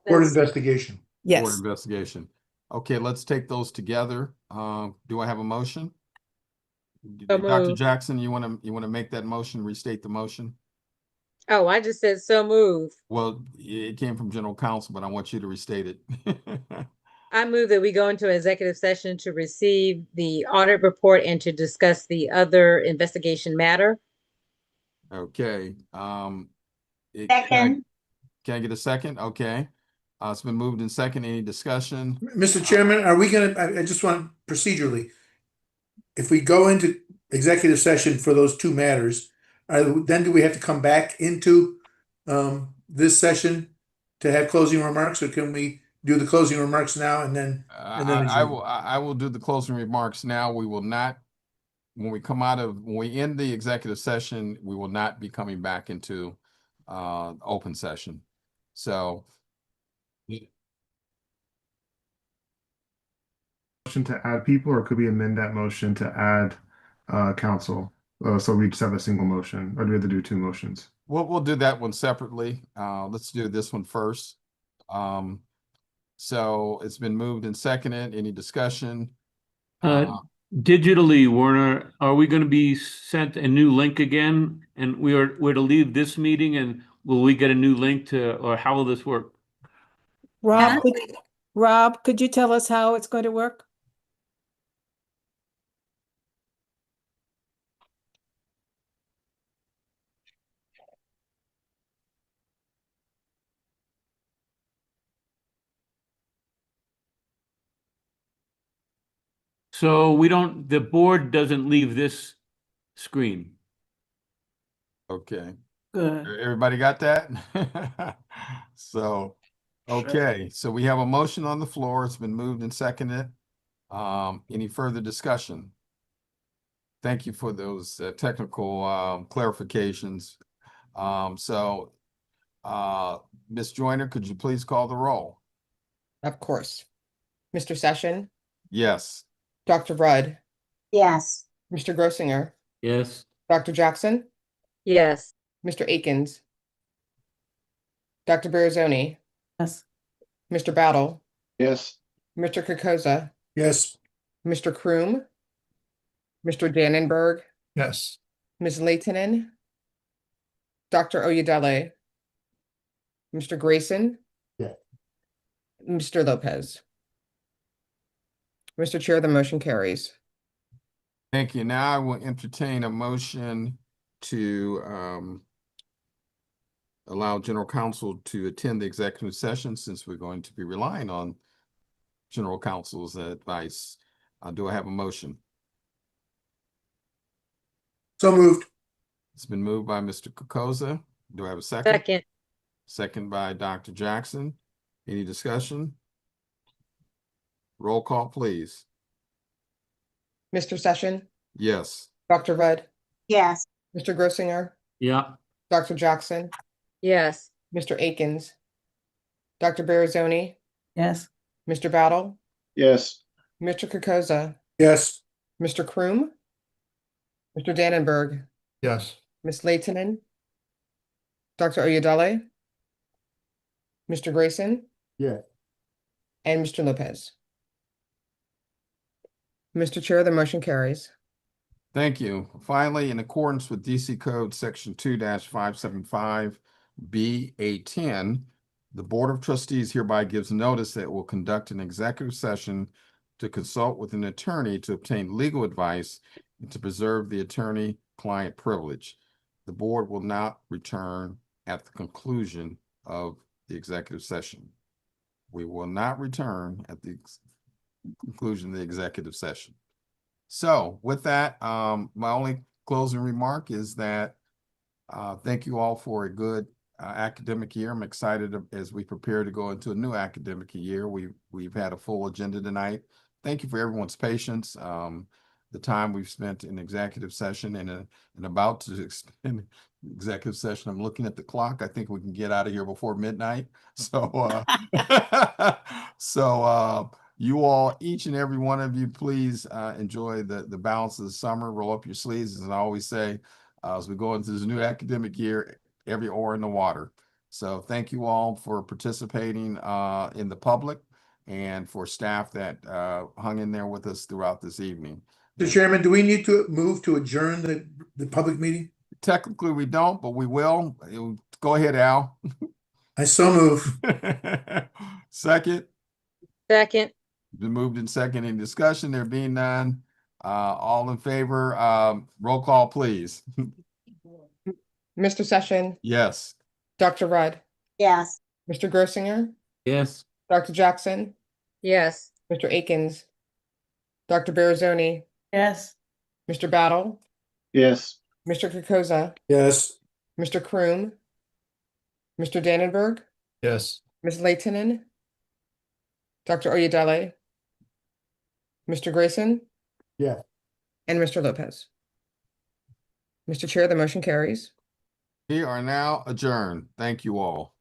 Board investigation. Yes. Board investigation. Okay, let's take those together. Do I have a motion? Dr. Jackson, you want to make that motion, restate the motion? Oh, I just said so move. Well, it came from general counsel, but I want you to restate it. I move that we go into executive session to receive the audit report and to discuss the other investigation matter. Okay. Second. Can I get a second? Okay. It's been moved in second. Any discussion? Mr. Chairman, are we gonna, I just want procedurally, if we go into executive session for those two matters, then do we have to come back into this session to have closing remarks, or can we do the closing remarks now and then adjourn? I will do the closing remarks now. We will not, when we end the executive session, we will not be coming back into open session. So motion to add people, or could we amend that motion to add council? So we just have a single motion, or do we have to do two motions? we'll do that one separately. Let's do this one first. So it's been moved and seconded. Any discussion? Digitally, Werner, are we going to be sent a new link again? And we're to leave this meeting, and will we get a new link to, or how will this work? Rob, could you tell us how it's going to work? So the board doesn't leave this screen. Okay. Good. Everybody got that? So, okay, so we have a motion on the floor. It's been moved and seconded. Any further discussion? Thank you for those technical clarifications. So, Ms. Joyner, could you please call the roll? Of course. Mr. Session, Yes. Dr. Rudd, Yes. Mr. Grossinger, Yes. Dr. Jackson, Yes. Mr. Akins, Dr. Barazoni, Yes. Mr. Battle, Yes. Mr. Kokoza, Yes. Mr. Kroom, Mr. Dannenberg, Yes. Ms. Leitonen, Dr. Oyedele, Mr. Grayson, Yeah. Mr. Lopez. Mr. Chair, the motion carries. Thank you. Now I will entertain a motion to allow general counsel to attend the executive session since we're going to be relying on general counsel's advice. Do I have a motion? So moved. It's been moved by Mr. Kokoza. Do I have a second? Second. Second by Dr. Jackson. Any discussion? Roll call, please. Mr. Session, Yes. Dr. Rudd, Yes. Mr. Grossinger, Yeah. Dr. Jackson, Yes. Mr. Akins, Dr. Barazoni, Yes. Mr. Battle, Yes. Mr. Kokoza, Yes. Mr. Kroom, Mr. Dannenberg, Yes. Ms. Leitonen, Dr. Oyedele, Mr. Grayson, Yeah. and Mr. Lopez. Mr. Chair, the motion carries. Thank you. Finally, in accordance with DC Code Section 2-575B-A10, the Board of Trustees hereby gives notice that it will conduct an executive session to consult with an attorney to obtain legal advice and to preserve the attorney-client privilege. The board will not return at the conclusion of the executive session. We will not return at the conclusion of the executive session. So with that, my only closing remark is that thank you all for a good academic year. I'm excited as we prepare to go into a new academic year. We've had a full agenda tonight. Thank you for everyone's patience. The time we've spent in executive session and about to spend executive session. I'm looking at the clock. I think we can get out of here before midnight. So, you all, each and every one of you, please enjoy the balance of the summer. Roll up your sleeves, as I always say, as we go into this new academic year, every oar in the water. So thank you all for participating in the public and for staff that hung in there with us throughout this evening. Mr. Chairman, do we need to move to adjourn the public meeting? Technically, we don't, but we will. Go ahead, Al. I so move. Second. Second. Been moved and second. In discussion, there being none. All in favor, roll call, please. Mr. Session, Yes. Dr. Rudd, Yes. Mr. Grossinger, Yes. Dr. Jackson, Yes. Mr. Akins, Dr. Barazoni, Yes. Mr. Battle, Yes. Mr. Kokoza, Yes. Mr. Kroom, Mr. Dannenberg, Yes. Ms. Leitonen, Dr. Oyedele, Mr. Grayson, Yeah. and Mr. Lopez. Mr. Chair, the motion carries. We are now adjourned. Thank you all.